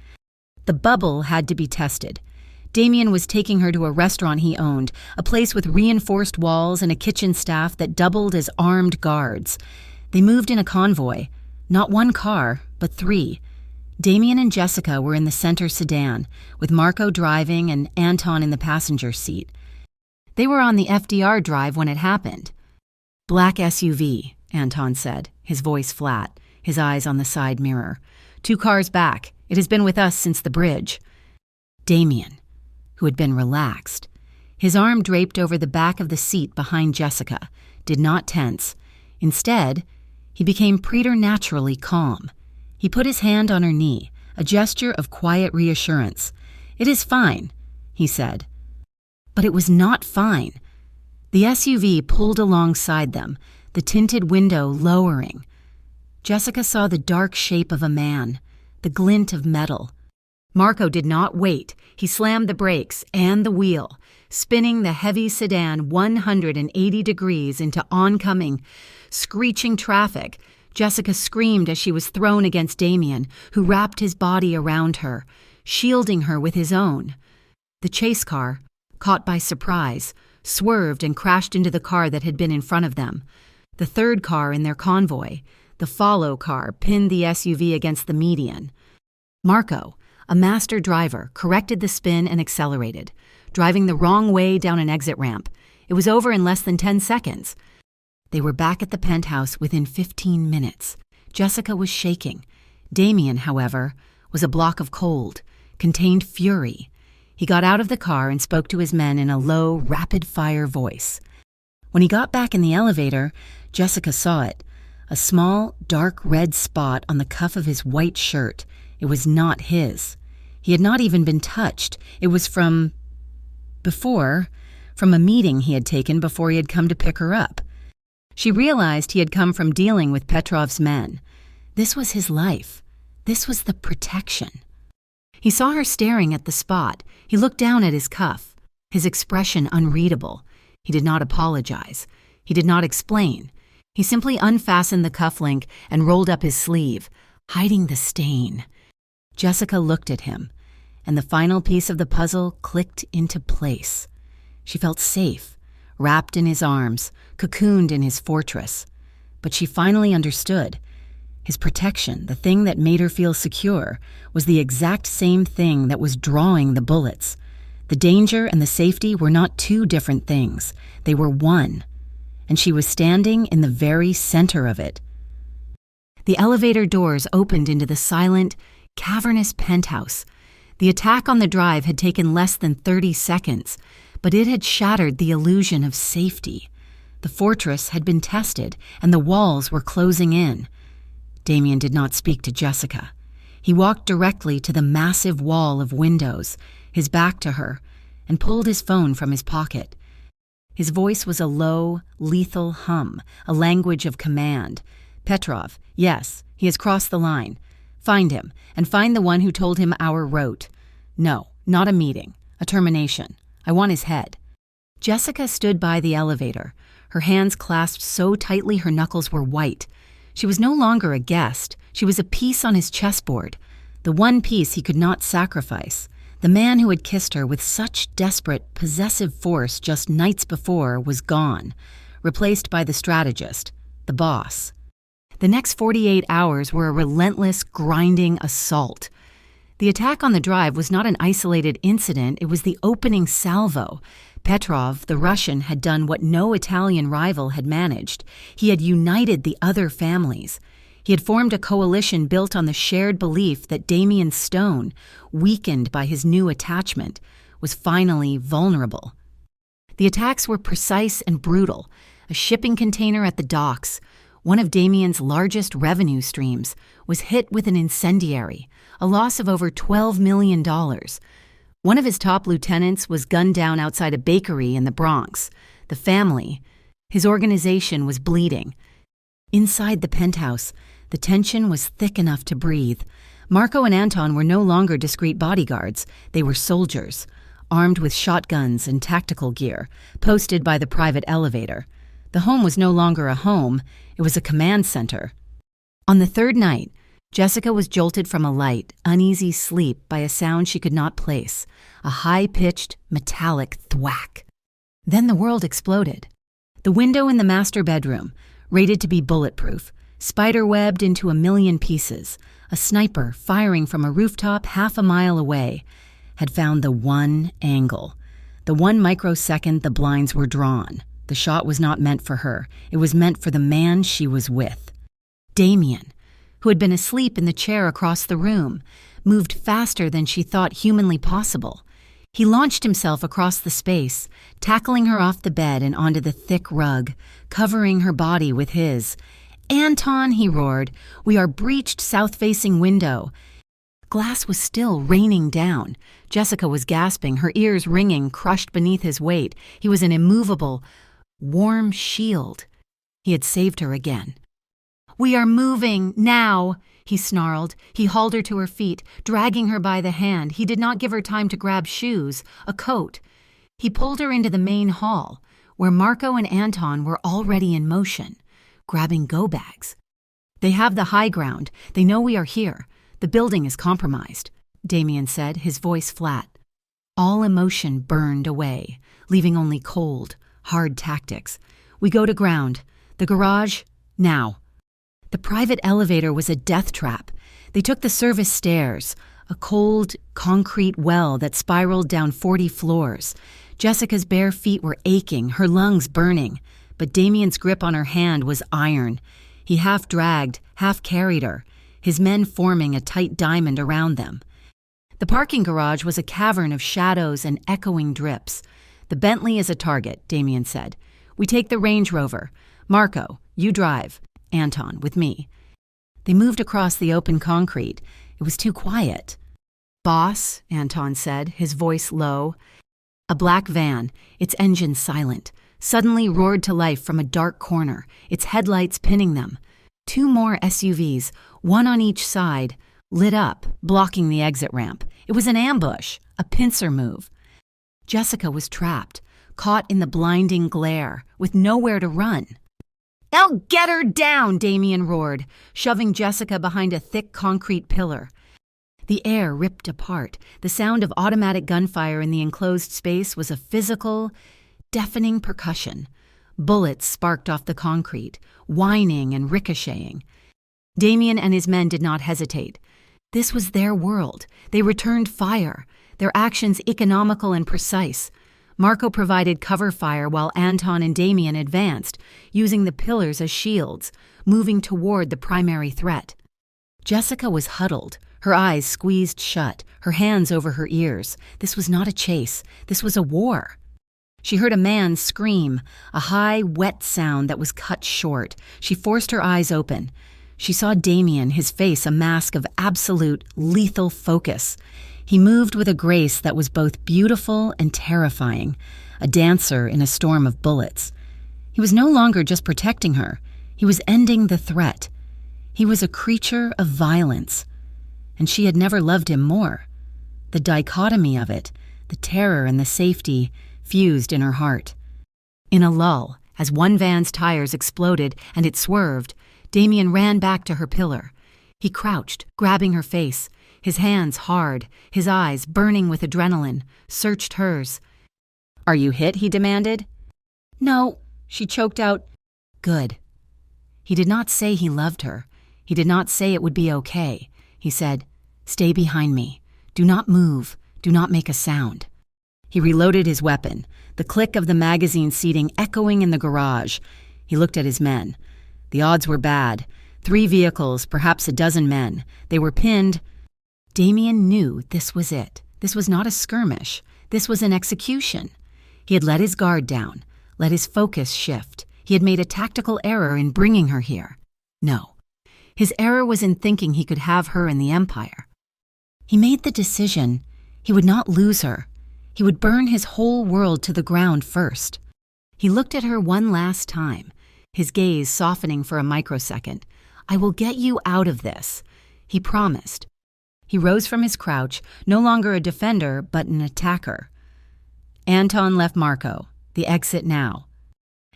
The bubble had to be tested. Damien was taking her to a restaurant he owned, a place with reinforced walls and a kitchen staff that doubled as armed guards. They moved in a convoy, not one car, but 3. Damien and Jessica were in the center sedan, with Marco driving and Anton in the passenger seat. They were on the FDR drive when it happened. "Black SUV," Anton said, his voice flat, his eyes on the side mirror. "2 cars back. It has been with us since the bridge." Damien, who had been relaxed, his arm draped over the back of the seat behind Jessica, did not tense. Instead, he became preternaturally calm. He put his hand on her knee, a gesture of quiet reassurance. "It is fine," he said. But it was not fine. The SUV pulled alongside them, the tinted window lowering. Jessica saw the dark shape of a man, the glint of metal. Marco did not wait. He slammed the brakes and the wheel, spinning the heavy sedan 180 degrees into oncoming, screeching traffic. Jessica screamed as she was thrown against Damien, who wrapped his body around her, shielding her with his own. The chase car, caught by surprise, swerved and crashed into the car that had been in front of them. The 3rd car in their convoy, the follow car, pinned the SUV against the median. Marco, a master driver, corrected the spin and accelerated, driving the wrong way down an exit ramp. It was over in less than 10 seconds. They were back at the penthouse within 15 minutes. Jessica was shaking. Damien, however, was a block of cold, contained fury. He got out of the car and spoke to his men in a low, rapid-fire voice. When he got back in the elevator, Jessica saw it, a small, dark red spot on the cuff of his white shirt. It was not his. He had not even been touched. It was from a meeting he had taken before he had come to pick her up. She realized he had come from dealing with Petrov's men. This was his life. This was the protection. He saw her staring at the spot. He looked down at his cuff, his expression unreadable. He did not apologize. He did not explain. He simply unfastened the cufflink and rolled up his sleeve, hiding the stain. Jessica looked at him, and the final piece of the puzzle clicked into place. She felt safe, wrapped in his arms, cocooned in his fortress. But she finally understood. His protection, the thing that made her feel secure, was the exact same thing that was drawing the bullets. The danger and the safety were not two different things. They were one. And she was standing in the very center of it. The elevator doors opened into the silent, cavernous penthouse. The attack on the drive had taken less than 30 seconds, but it had shattered the illusion of safety. The fortress had been tested, and the walls were closing in. Damien did not speak to Jessica. He walked directly to the massive wall of windows, his back to her, and pulled his phone from his pocket. His voice was a low, lethal hum, a language of command. "Petrov, yes, he has crossed the line. Find him, and find the one who told him our rote. No, not a meeting, a termination. I want his head." Jessica stood by the elevator, her hands clasped so tightly her knuckles were white. She was no longer a guest. She was a piece on his chessboard, the one piece he could not sacrifice. The man who had kissed her with such desperate, possessive force just nights before was gone, replaced by the strategist, the boss. The next 48 hours were a relentless, grinding assault. The attack on the drive was not an isolated incident, it was the opening salvo. Petrov, the Russian, had done what no Italian rival had managed. He had united the other families. He had formed a coalition built on the shared belief that Damien Stone, weakened by his new attachment, was finally vulnerable. The attacks were precise and brutal. A shipping container at the docks, one of Damien's largest revenue streams, was hit with an incendiary, a loss of over $12 million. One of his top lieutenants was gunned down outside a bakery in the Bronx. The family, his organization, was bleeding. Inside the penthouse, the tension was thick enough to breathe. Marco and Anton were no longer discreet bodyguards. They were soldiers, armed with shotguns and tactical gear, posted by the private elevator. The home was no longer a home, it was a command center. On the third night, Jessica was jolted from a light, uneasy sleep by a sound she could not place, a high-pitched, metallic thwack. Then the world exploded. The window in the master bedroom, rated to be bulletproof, spider-webbed into a million pieces, a sniper firing from a rooftop half a mile away, had found the one angle. The 1 microsecond the blinds were drawn. The shot was not meant for her. It was meant for the man she was with. Damien, who had been asleep in the chair across the room, moved faster than she thought humanly possible. He launched himself across the space, tackling her off the bed and onto the thick rug, covering her body with his. "Anton," he roared, "we are breached south-facing window." Glass was still raining down. Jessica was gasping, her ears ringing, crushed beneath his weight. He was an immovable, warm shield. He had saved her again. "We are moving, now," he snarled. He hauled her to her feet, dragging her by the hand. He did not give her time to grab shoes, a coat. He pulled her into the main hall, where Marco and Anton were already in motion, grabbing go-bags. "They have the high ground. They know we are here. The building is compromised," Damien said, his voice flat. All emotion burned away, leaving only cold, hard tactics. "We go to ground. The garage, now." The private elevator was a death trap. They took the service stairs, a cold, concrete well that spiraled down 40 floors. Jessica's bare feet were aching, her lungs burning, but Damien's grip on her hand was iron. He half dragged, half carried her, his men forming a tight diamond around them. The parking garage was a cavern of shadows and echoing drips. "The Bentley is a target," Damien said. "We take the Range Rover. Marco, you drive. Anton, with me." They moved across the open concrete. It was too quiet. "Boss," Anton said, his voice low. A black van, its engine silent, suddenly roared to life from a dark corner, its headlights pinning them. 2 more SUVs, one on each side, lit up, blocking the exit ramp. It was an ambush, a pincer move. Jessica was trapped, caught in the blinding glare, with nowhere to run. "Now get her down," Damien roared, shoving Jessica behind a thick concrete pillar. The air ripped apart. The sound of automatic gunfire in the enclosed space was a physical, deafening percussion. Bullets sparked off the concrete, whining and ricocheting. Damien and his men did not hesitate. This was their world. They returned fire, their actions economical and precise. Marco provided cover fire while Anton and Damien advanced, using the pillars as shields, moving toward the primary threat. Jessica was huddled, her eyes squeezed shut, her hands over her ears. This was not a chase. This was a war. She heard a man scream, a high, wet sound that was cut short. She forced her eyes open. She saw Damien, his face a mask of absolute, lethal focus. He moved with a grace that was both beautiful and terrifying, a dancer in a storm of bullets. He was no longer just protecting her. He was ending the threat. He was a creature of violence. And she had never loved him more. The dichotomy of it, the terror and the safety, fused in her heart. In a lull, as one van's tires exploded and it swerved, Damien ran back to her pillar. He crouched, grabbing her face, his hands hard, his eyes burning with adrenaline, searched hers. "Are you hit?" he demanded. "No," she choked out. "Good." He did not say he loved her. He did not say it would be okay. He said, "Stay behind me. Do not move. Do not make a sound." He reloaded his weapon, the click of the magazine seating echoing in the garage. He looked at his men. The odds were bad. 3 vehicles, perhaps a dozen men. They were pinned. Damien knew this was it. This was not a skirmish. This was an execution. He had let his guard down, let his focus shift. He had made a tactical error in bringing her here. No. His error was in thinking he could have her in the Empire. He made the decision he would not lose her. He would burn his whole world to the ground first. He looked at her one last time, his gaze softening for a microsecond. "I will get you out of this," he promised. He rose from his crouch, no longer a defender, but an attacker. Anton left Marco, the exit now.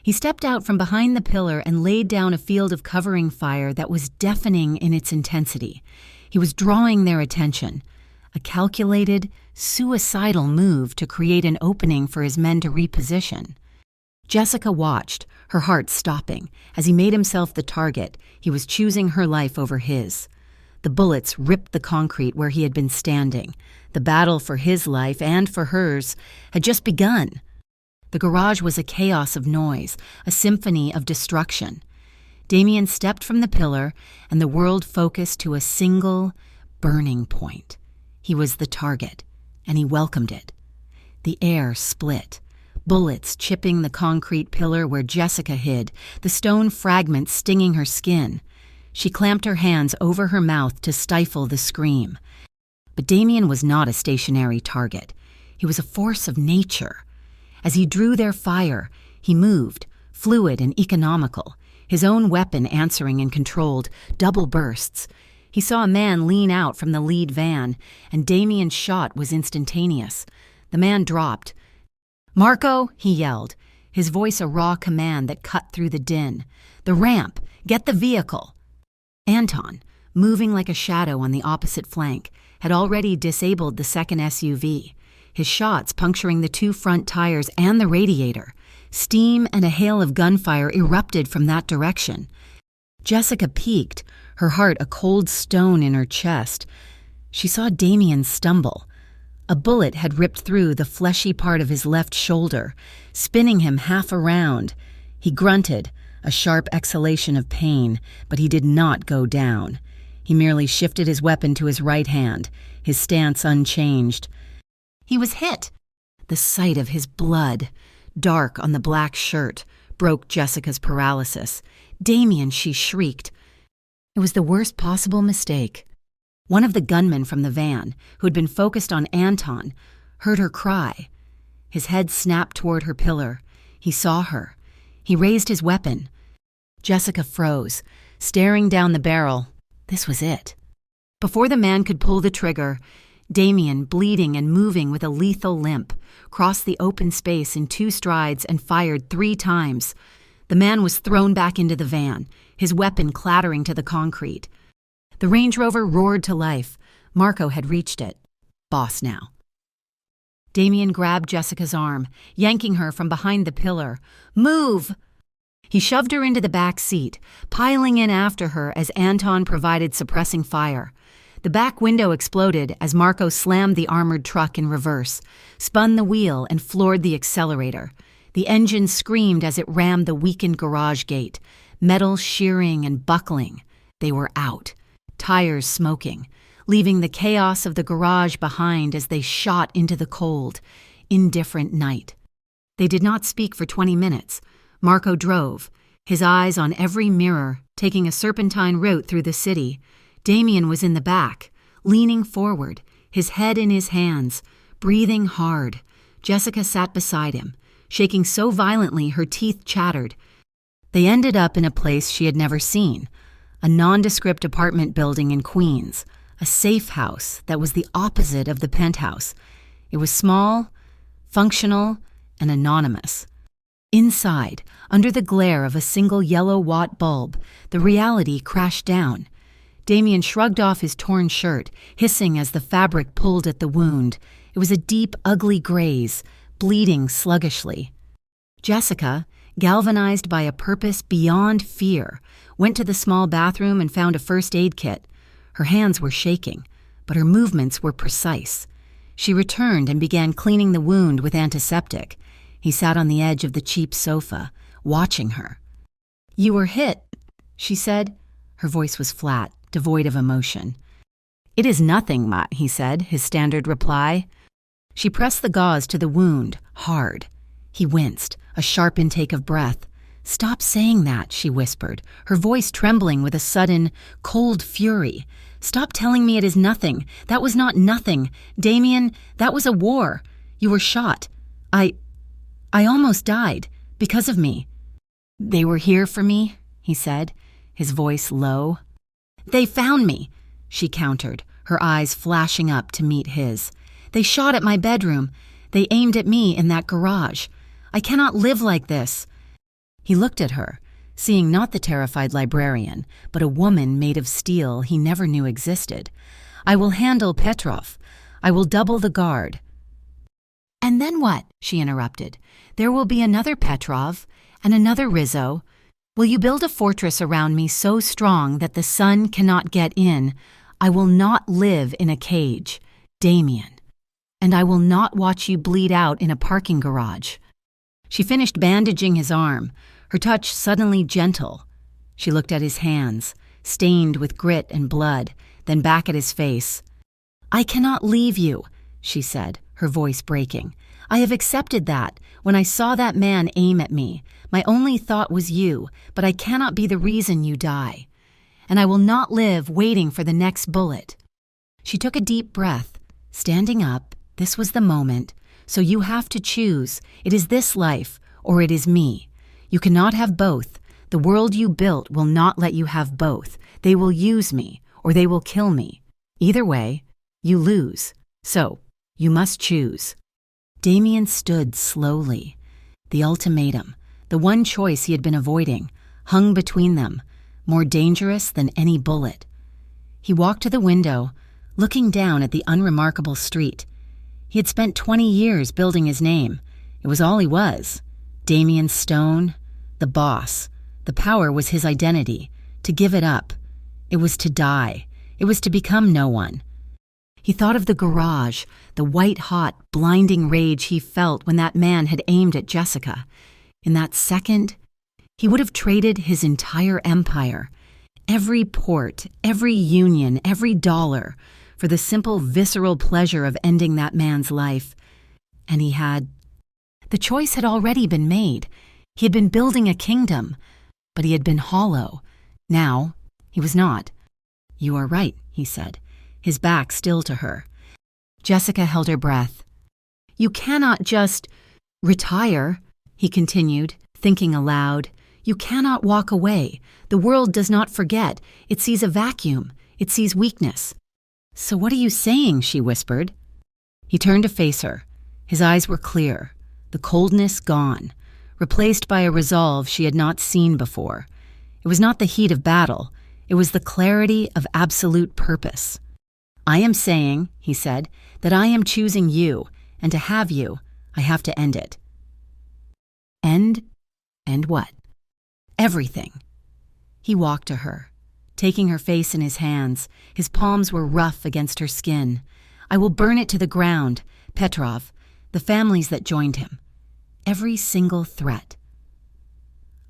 He stepped out from behind the pillar and laid down a field of covering fire that was deafening in its intensity. He was drawing their attention, a calculated, suicidal move to create an opening for his men to reposition. Jessica watched, her heart stopping. As he made himself the target, he was choosing her life over his. The bullets ripped the concrete where he had been standing. The battle for his life and for hers had just begun. The garage was a chaos of noise, a symphony of destruction. Damien stepped from the pillar, and the world focused to a single, burning point. He was the target, and he welcomed it. The air split, bullets chipping the concrete pillar where Jessica hid, the stone fragments stinging her skin. She clamped her hands over her mouth to stifle the scream. But Damien was not a stationary target. He was a force of nature. As he drew their fire, he moved, fluid and economical, his own weapon answering in controlled, double bursts. He saw a man lean out from the lead van, and Damien's shot was instantaneous. The man dropped. "Marco," he yelled, his voice a raw command that cut through the din. "The ramp! Get the vehicle!" Anton, moving like a shadow on the opposite flank, had already disabled the second SUV, his shots puncturing the 2 front tires and the radiator. Steam and a hail of gunfire erupted from that direction. Jessica peeked, her heart a cold stone in her chest. She saw Damien stumble. A bullet had ripped through the fleshy part of his left shoulder, spinning him half around. He grunted, a sharp exhalation of pain, but he did not go down. He merely shifted his weapon to his right hand, his stance unchanged. He was hit. The sight of his blood, dark on the black shirt, broke Jessica's paralysis. "Damien," she shrieked. It was the worst possible mistake. One of the gunmen from the van, who had been focused on Anton, heard her cry. His head snapped toward her pillar. He saw her. He raised his weapon. Jessica froze, staring down the barrel. This was it. Before the man could pull the trigger, Damien, bleeding and moving with a lethal limp, crossed the open space in 2 strides and fired 3 times. The man was thrown back into the van, his weapon clattering to the concrete. The Range Rover roared to life. Marco had reached it. Boss now. Damien grabbed Jessica's arm, yanking her from behind the pillar. Move! He shoved her into the back seat, piling in after her as Anton provided suppressing fire. The back window exploded as Marco slammed the armored truck in reverse, spun the wheel, and floored the accelerator. The engine screamed as it rammed the weakened garage gate, metal shearing and buckling. They were out, tires smoking, leaving the chaos of the garage behind as they shot into the cold, indifferent night. They did not speak for 20 minutes. Marco drove, his eyes on every mirror, taking a serpentine route through the city. Damien was in the back, leaning forward, his head in his hands, breathing hard. Jessica sat beside him, shaking so violently her teeth chattered. They ended up in a place she had never seen, a nondescript apartment building in Queens, a safe house that was the opposite of the penthouse. It was small, functional, and anonymous. Inside, under the glare of a single yellow-watt bulb, the reality crashed down. Damien shrugged off his torn shirt, hissing as the fabric pulled at the wound. It was a deep, ugly graze, bleeding sluggishly. Jessica, galvanized by a purpose beyond fear, went to the small bathroom and found a first aid kit. Her hands were shaking, but her movements were precise. She returned and began cleaning the wound with antiseptic. He sat on the edge of the cheap sofa, watching her. "You were hit," she said. Her voice was flat, devoid of emotion. "It is nothing, Ma," he said, his standard reply. She pressed the gauze to the wound, hard. He winced, a sharp intake of breath. "Stop saying that," she whispered, her voice trembling with a sudden, cold fury. "Stop telling me it is nothing. That was not nothing. Damien, that was a war. You were shot. I almost died, because of me." "They were here for me," he said, his voice low. "They found me," she countered, her eyes flashing up to meet his. "They shot at my bedroom. They aimed at me in that garage. I cannot live like this." He looked at her, seeing not the terrified librarian, but a woman made of steel he never knew existed. "I will handle Petrov. I will double the guard." "And then what?" she interrupted. "There will be another Petrov and another Rizzo. Will you build a fortress around me so strong that the sun cannot get in? I will not live in a cage, Damien. And I will not watch you bleed out in a parking garage." She finished bandaging his arm, her touch suddenly gentle. She looked at his hands, stained with grit and blood, then back at his face. "I cannot leave you," she said, her voice breaking. "I have accepted that. When I saw that man aim at me, my only thought was you, but I cannot be the reason you die. And I will not live waiting for the next bullet." She took a deep breath, standing up. This was the moment. "So you have to choose. It is this life, or it is me. You cannot have both. The world you built will not let you have both. They will use me, or they will kill me. Either way, you lose. So, you must choose." Damien stood slowly. The ultimatum, the one choice he had been avoiding, hung between them, more dangerous than any bullet. He walked to the window, looking down at the unremarkable street. He had spent 20 years building his name. It was all he was. Damien Stone, the boss. The power was his identity. To give it up. It was to die. It was to become no one. He thought of the garage, the white-hot, blinding rage he felt when that man had aimed at Jessica. In that second, he would have traded his entire empire, every port, every union, every dollar, for the simple, visceral pleasure of ending that man's life. And he had. The choice had already been made. He had been building a kingdom, but he had been hollow. Now, he was not. "You are right," he said, his back still to her. Jessica held her breath. "You cannot just retire," he continued, thinking aloud. "You cannot walk away. The world does not forget. It sees a vacuum. It sees weakness." "So what are you saying?" she whispered. He turned to face her. His eyes were clear, the coldness gone, replaced by a resolve she had not seen before. It was not the heat of battle. It was the clarity of absolute purpose. "I am saying," he said, "that I am choosing you, and to have you, I have to end it." End what? Everything. He walked to her, taking her face in his hands. His palms were rough against her skin. "I will burn it to the ground, Petrov, the families that joined him. Every single threat.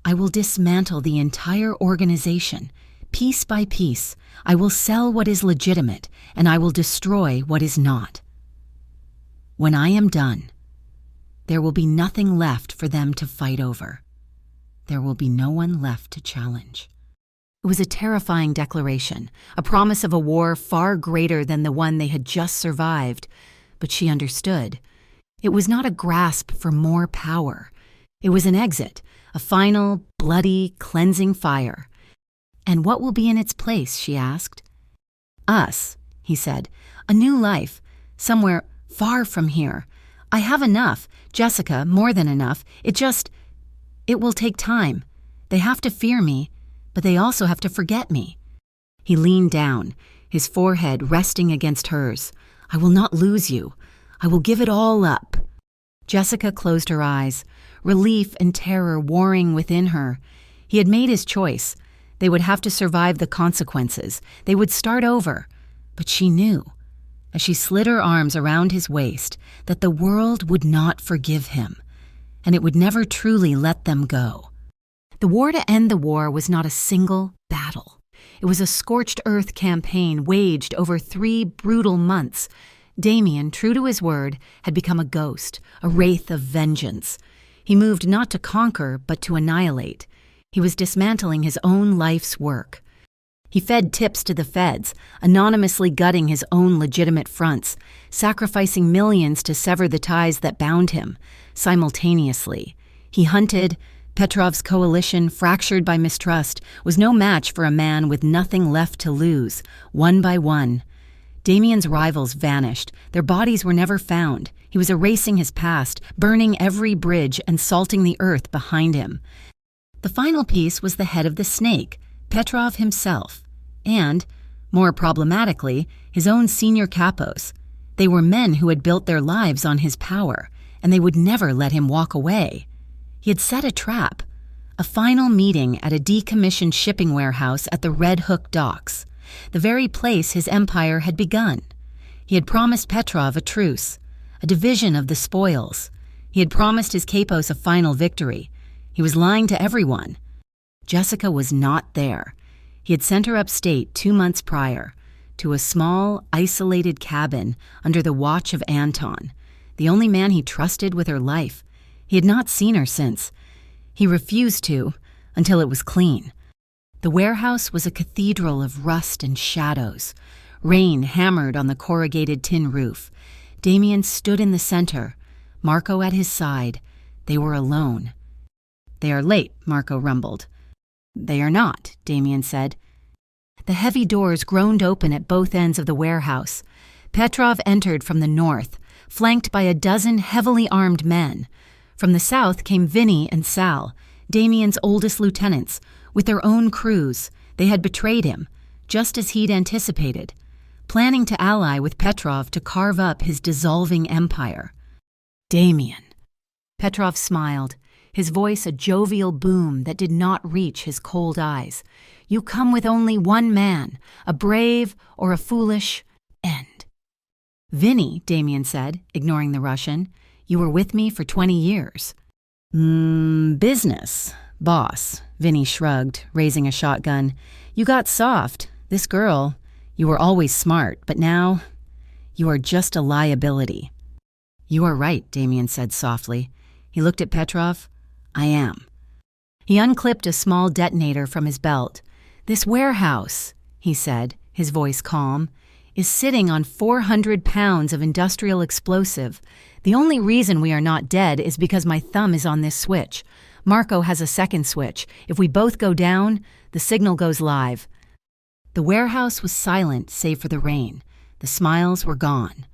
I will dismantle the entire organization, piece by piece. I will sell what is legitimate, and I will destroy what is not. When I am done, there will be nothing left for them to fight over. There will be no one left to challenge." It was a terrifying declaration, a promise of a war far greater than the one they had just survived. But she understood. It was not a grasp for more power. It was an exit, a final, bloody, cleansing fire. "And what will be in its place?" she asked. "Us," he said. "A new life, somewhere far from here. I have enough, Jessica, more than enough. It will take time. They have to fear me, but they also have to forget me." He leaned down, his forehead resting against hers. "I will not lose you. I will give it all up." Jessica closed her eyes, relief and terror warring within her. He had made his choice. They would have to survive the consequences. They would start over. But she knew, as she slid her arms around his waist, that the world would not forgive him, and it would never truly let them go. The war to end the war was not a single battle. It was a scorched earth campaign waged over 3 brutal months. Damien, true to his word, had become a ghost, a wraith of vengeance. He moved not to conquer, but to annihilate. He was dismantling his own life's work. He fed tips to the feds, anonymously gutting his own legitimate fronts, sacrificing millions to sever the ties that bound him. Simultaneously, he hunted. Petrov's coalition, fractured by mistrust, was no match for a man with nothing left to lose. One by one, Damien's rivals vanished. Their bodies were never found. He was erasing his past, burning every bridge and salting the earth behind him. The final piece was the head of the snake, Petrov himself, and, more problematically, his own senior capos. They were men who had built their lives on his power, and they would never let him walk away. He had set a trap, a final meeting at a decommissioned shipping warehouse at the Red Hook docks, the very place his empire had begun. He had promised Petrov a truce, a division of the spoils. He had promised his capos a final victory. He was lying to everyone. Jessica was not there. He had sent her upstate 2 months prior, to a small, isolated cabin under the watch of Anton, the only man he trusted with her life. He had not seen her since. He refused to, until it was clean. The warehouse was a cathedral of rust and shadows. Rain hammered on the corrugated tin roof. Damien stood in the center, Marco at his side. They were alone. "They are late," Marco rumbled. "They are not," Damien said. The heavy doors groaned open at both ends of the warehouse. Petrov entered from the north, flanked by a dozen heavily armed men. From the south came Vinny and Sal, Damien's oldest lieutenants, with their own crews. They had betrayed him, just as he'd anticipated, planning to ally with Petrov to carve up his dissolving empire. "Damien." Petrov smiled, his voice a jovial boom that did not reach his cold eyes. "You come with only one man, a brave or a foolish end." "Vinny," Damien said, ignoring the Russian, "you were with me for 20 years. Business, boss," Vinny shrugged, raising a shotgun. "You got soft. This girl, you were always smart, but now you are just a liability." "You are right," Damien said softly. He looked at Petrov. "I am." He unclipped a small detonator from his belt. "This warehouse," he said, his voice calm, "is sitting on 400 pounds of industrial explosive. The only reason we are not dead is because my thumb is on this switch. Marco has a second switch. If we both go down, the signal goes live." The warehouse was silent save for the rain. The smiles were gone.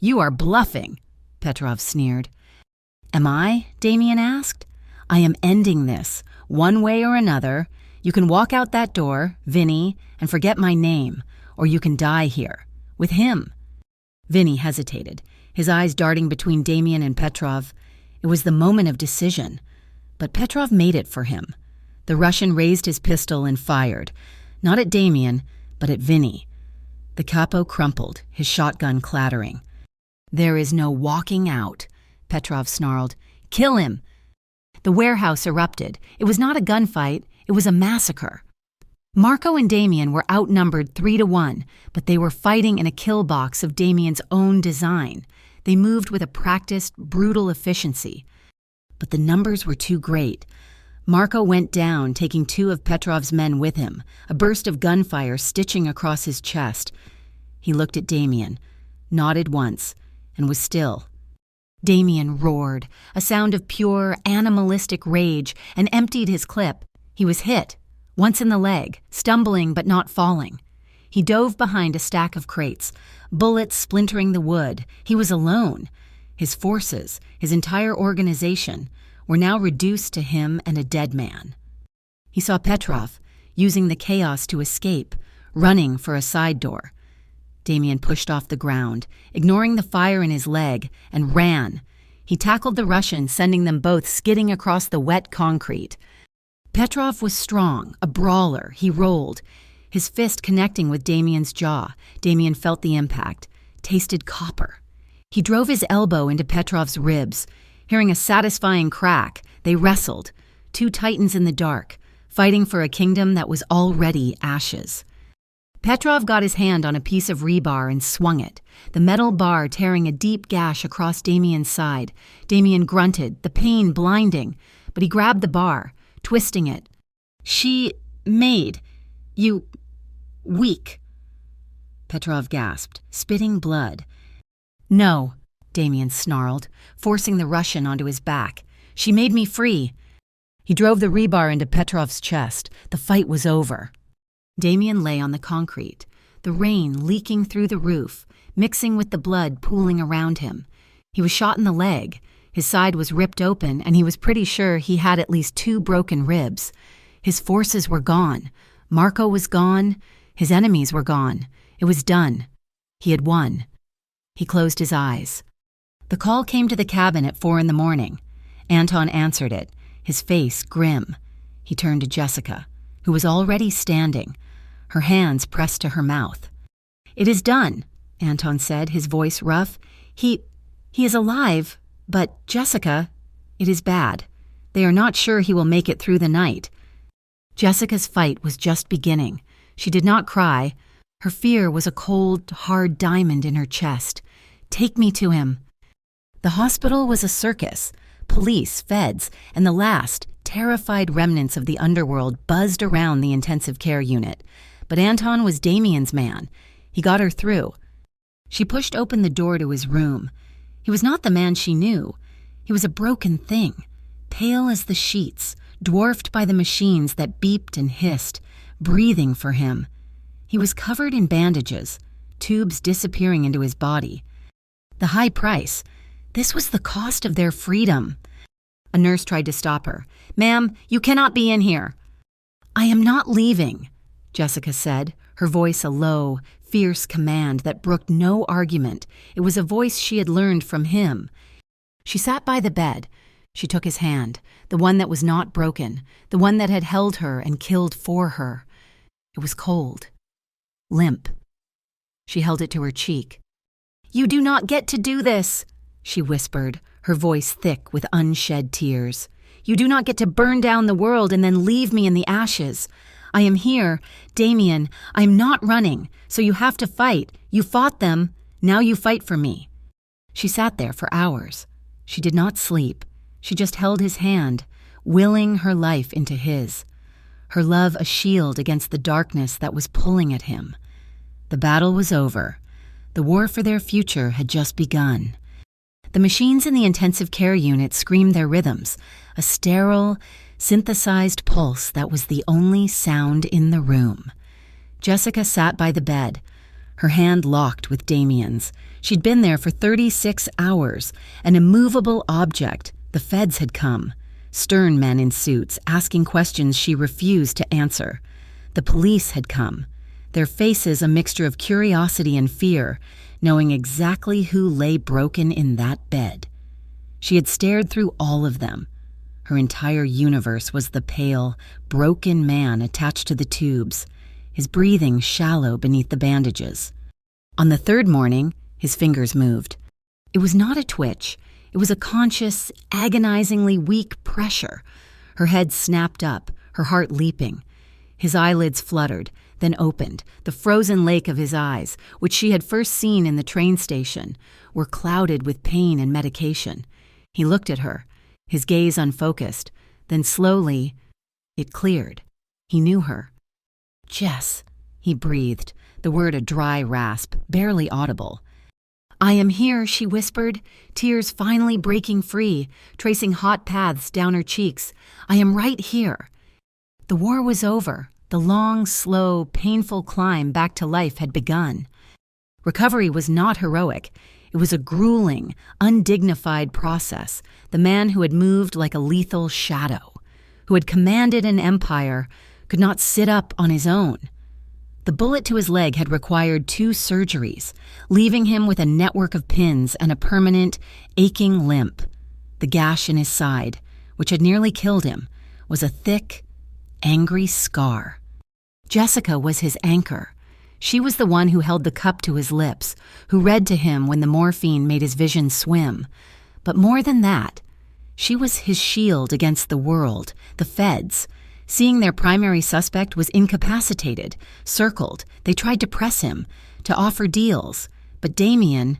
"You are bluffing," Petrov sneered. "Am I?" Damien asked. "I am ending this, one way or another. You can walk out that door, Vinny, and forget my name, or you can die here. With him." Vinny hesitated, his eyes darting between Damien and Petrov. It was the moment of decision. But Petrov made it for him. The Russian raised his pistol and fired, not at Damien, but at Vinny. The capo crumpled, his shotgun clattering. "There is no walking out," Petrov snarled. "Kill him!" The warehouse erupted. It was not a gunfight, it was a massacre. Marco and Damien were outnumbered 3-1, but they were fighting in a kill box of Damien's own design. They moved with a practiced, brutal efficiency. But the numbers were too great. Marco went down, taking 2 of Petrov's men with him, a burst of gunfire stitching across his chest. He looked at Damien, nodded once, and was still. Damien roared, a sound of pure, animalistic rage, and emptied his clip. He was hit, once in the leg, stumbling but not falling. He dove behind a stack of crates, bullets splintering the wood. He was alone. His forces, his entire organization, were now reduced to him and a dead man. He saw Petrov, using the chaos to escape, running for a side door. Damien pushed off the ground, ignoring the fire in his leg, and ran. He tackled the Russian, sending them both skidding across the wet concrete. Petrov was strong, a brawler. He rolled, his fist connecting with Damien's jaw. Damien felt the impact, tasted copper. He drove his elbow into Petrov's ribs. Hearing a satisfying crack, they wrestled, 2 titans in the dark, fighting for a kingdom that was already ashes. Petrov got his hand on a piece of rebar and swung it, the metal bar tearing a deep gash across Damien's side. Damien grunted, the pain blinding, but he grabbed the bar, twisting it. "She made you weak," Petrov gasped, spitting blood. "No," Damien snarled, forcing the Russian onto his back. "She made me free." He drove the rebar into Petrov's chest. The fight was over. Damien lay on the concrete, the rain leaking through the roof, mixing with the blood pooling around him. He was shot in the leg. His side was ripped open, and he was pretty sure he had at least 2 broken ribs. His forces were gone. Marco was gone. His enemies were gone. It was done. He had won. He closed his eyes. The call came to the cabin at 4 a.m. Anton answered it, his face grim. He turned to Jessica, who was already standing, her hands pressed to her mouth. "It is done," Anton said, his voice rough. He is alive, but, Jessica, it is bad. They are not sure he will make it through the night." Jessica's fight was just beginning. She did not cry. Her fear was a cold, hard diamond in her chest. "Take me to him." The hospital was a circus. Police, feds, and the last, terrified remnants of the underworld buzzed around the intensive care unit. But Anton was Damien's man. He got her through. She pushed open the door to his room. He was not the man she knew. He was a broken thing, pale as the sheets, dwarfed by the machines that beeped and hissed, breathing for him. He was covered in bandages, tubes disappearing into his body. The high price. This was the cost of their freedom. A nurse tried to stop her. "Ma'am, you cannot be in here." "I am not leaving," Jessica said, her voice a low, fierce command that brooked no argument. It was a voice she had learned from him. She sat by the bed. She took his hand, the one that was not broken, the one that had held her and killed for her. It was cold, limp. She held it to her cheek. "You do not get to do this," she whispered, her voice thick with unshed tears. "You do not get to burn down the world and then leave me in the ashes. I am here, Damien. I am not running, so you have to fight. You fought them. Now you fight for me." She sat there for hours. She did not sleep. She just held his hand, willing her life into his. Her love a shield against the darkness that was pulling at him. The battle was over. The war for their future had just begun. The machines in the intensive care unit screamed their rhythms, a sterile, synthesized pulse that was the only sound in the room. Jessica sat by the bed, her hand locked with Damien's. She'd been there for 36 hours, an immovable object. The feds had come. stern men in suits asking questions she refused to answer. The police had come, their faces a mixture of curiosity and fear, knowing exactly who lay broken in that bed. She had stared through all of them. Her entire universe was the pale, broken man attached to the tubes, his breathing shallow beneath the bandages. On the third morning, his fingers moved. It was not a twitch. It was a conscious, agonizingly weak pressure. Her head snapped up, her heart leaping. His eyelids fluttered, then opened. The frozen lake of his eyes, which she had first seen in the train station, were clouded with pain and medication. He looked at her, his gaze unfocused. Then slowly, it cleared. He knew her. "Jess," he breathed, the word a dry rasp, barely audible. "I am here," she whispered, tears finally breaking free, tracing hot paths down her cheeks. "I am right here." The war was over. The long, slow, painful climb back to life had begun. Recovery was not heroic. It was a grueling, undignified process. The man who had moved like a lethal shadow, who had commanded an empire, could not sit up on his own. The bullet to his leg had required 2 surgeries, leaving him with a network of pins and a permanent, aching limp. The gash in his side, which had nearly killed him, was a thick, angry scar. Jessica was his anchor. She was the one who held the cup to his lips, who read to him when the morphine made his vision swim. But more than that, she was his shield against the world, the feds. Seeing their primary suspect was incapacitated, circled, they tried to press him, to offer deals. But Damien,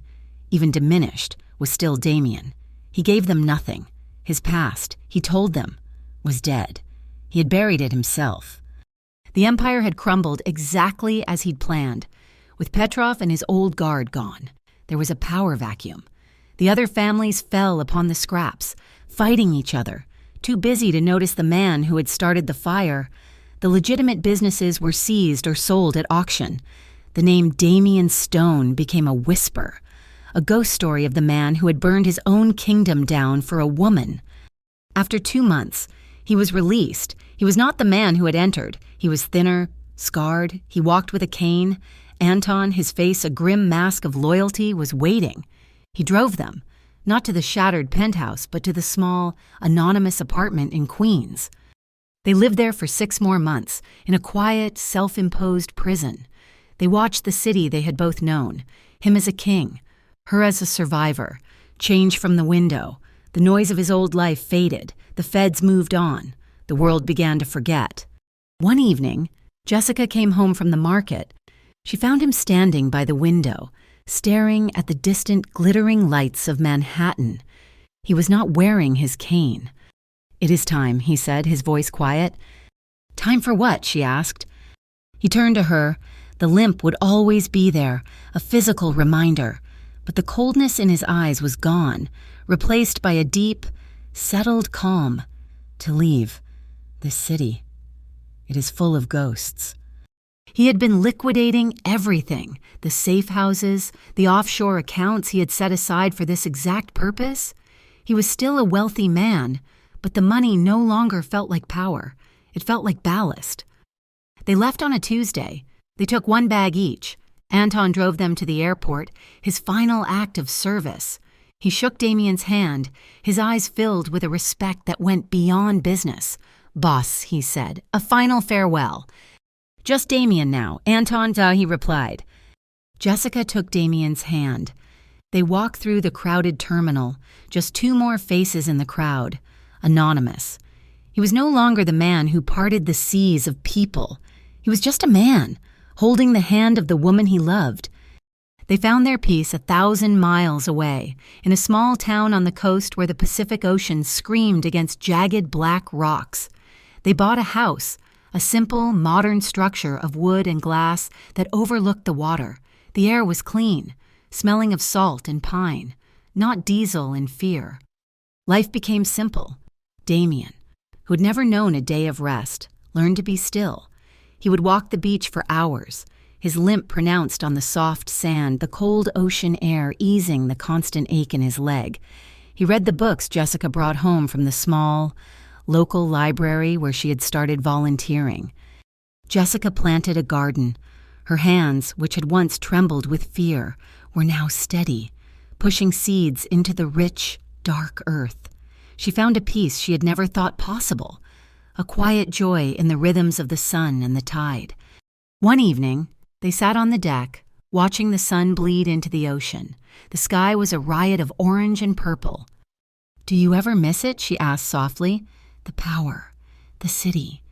even diminished, was still Damien. He gave them nothing. His past, he told them, was dead. He had buried it himself. The empire had crumbled exactly as he'd planned. With Petrov and his old guard gone, there was a power vacuum. The other families fell upon the scraps, fighting each other, too busy to notice the man who had started the fire. The legitimate businesses were seized or sold at auction. The name Damien Stone became a whisper, a ghost story of the man who had burned his own kingdom down for a woman. After 2 months, he was released. He was not the man who had entered. He was thinner, scarred. He walked with a cane. Anton, his face a grim mask of loyalty, was waiting. He drove them, not to the shattered penthouse, but to the small, anonymous apartment in Queens. They lived there for 6 more months, in a quiet, self-imposed prison. They watched the city they had both known, him as a king, her as a survivor, change from the window. The noise of his old life faded. The feds moved on. The world began to forget. One evening, Jessica came home from the market. She found him standing by the window, staring at the distant glittering lights of Manhattan. He was not wearing his cane. "It is time," he said, his voice quiet. "Time for what?" she asked. He turned to her. The limp would always be there, a physical reminder. But the coldness in his eyes was gone, replaced by a deep, settled calm. "To leave this city. It is full of ghosts." He had been liquidating everything, the safe houses, the offshore accounts he had set aside for this exact purpose. He was still a wealthy man, but the money no longer felt like power. It felt like ballast. They left on a Tuesday. They took 1 bag each. Anton drove them to the airport, his final act of service. He shook Damien's hand, his eyes filled with a respect that went beyond business. "Boss," he said, "a final farewell." "Just Damien now, Anton," he replied. Jessica took Damien's hand. They walked through the crowded terminal, just 2 more faces in the crowd, anonymous. He was no longer the man who parted the seas of people. He was just a man, holding the hand of the woman he loved. They found their peace 1,000 miles away, in a small town on the coast where the Pacific Ocean screamed against jagged black rocks. They bought a house, a simple, modern structure of wood and glass that overlooked the water. The air was clean, smelling of salt and pine, not diesel and fear. Life became simple. Damien, who had never known a day of rest, learned to be still. He would walk the beach for hours, his limp pronounced on the soft sand, the cold ocean air easing the constant ache in his leg. He read the books Jessica brought home from the small, local library where she had started volunteering. Jessica planted a garden. Her hands, which had once trembled with fear, were now steady, pushing seeds into the rich, dark earth. She found a peace she had never thought possible, a quiet joy in the rhythms of the sun and the tide. One evening, they sat on the deck, watching the sun bleed into the ocean. The sky was a riot of orange and purple. "Do you ever miss it?" she asked softly. "The power, the city."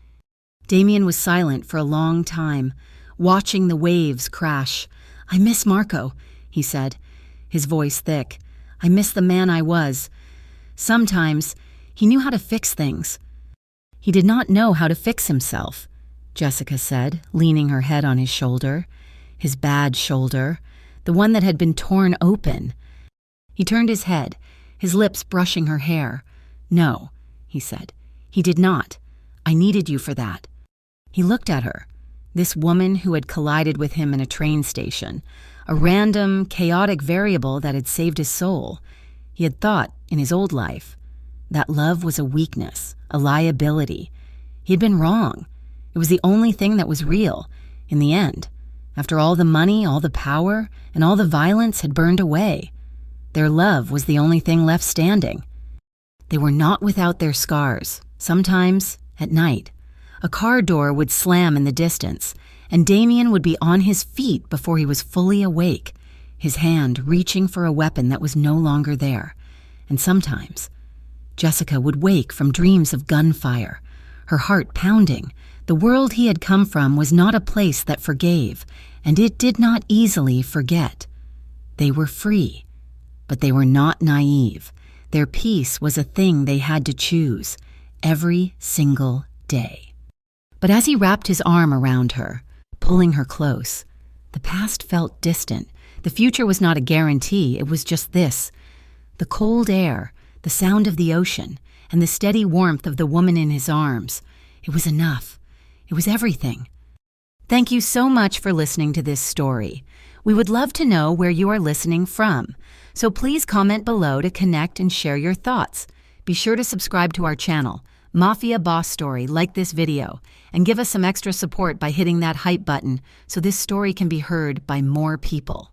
Damien was silent for a long time, watching the waves crash. "I miss Marco," he said, his voice thick. "I miss the man I was. Sometimes he knew how to fix things." "He did not know how to fix himself," Jessica said, leaning her head on his shoulder. His bad shoulder, the one that had been torn open. He turned his head, his lips brushing her hair. "No," he said, "he did not. I needed you for that." He looked at her, this woman who had collided with him in a train station, a random, chaotic variable that had saved his soul. He had thought, in his old life, that love was a weakness, a liability. He had been wrong. It was the only thing that was real, in the end. After all the money, all the power, and all the violence had burned away, their love was the only thing left standing. They were not without their scars. Sometimes, at night, a car door would slam in the distance, and Damien would be on his feet before he was fully awake, his hand reaching for a weapon that was no longer there. And sometimes, Jessica would wake from dreams of gunfire, her heart pounding. The world he had come from was not a place that forgave, and it did not easily forget. They were free, but they were not naive. Their peace was a thing they had to choose every single day. But as he wrapped his arm around her, pulling her close, the past felt distant. The future was not a guarantee, it was just this: the cold air, the sound of the ocean, and the steady warmth of the woman in his arms. It was enough. It was everything. Thank you so much for listening to this story. We would love to know where you are listening from, so please comment below to connect and share your thoughts. Be sure to subscribe to our channel, Mafia Boss Story, like this video, and give us some extra support by hitting that hype button so this story can be heard by more people.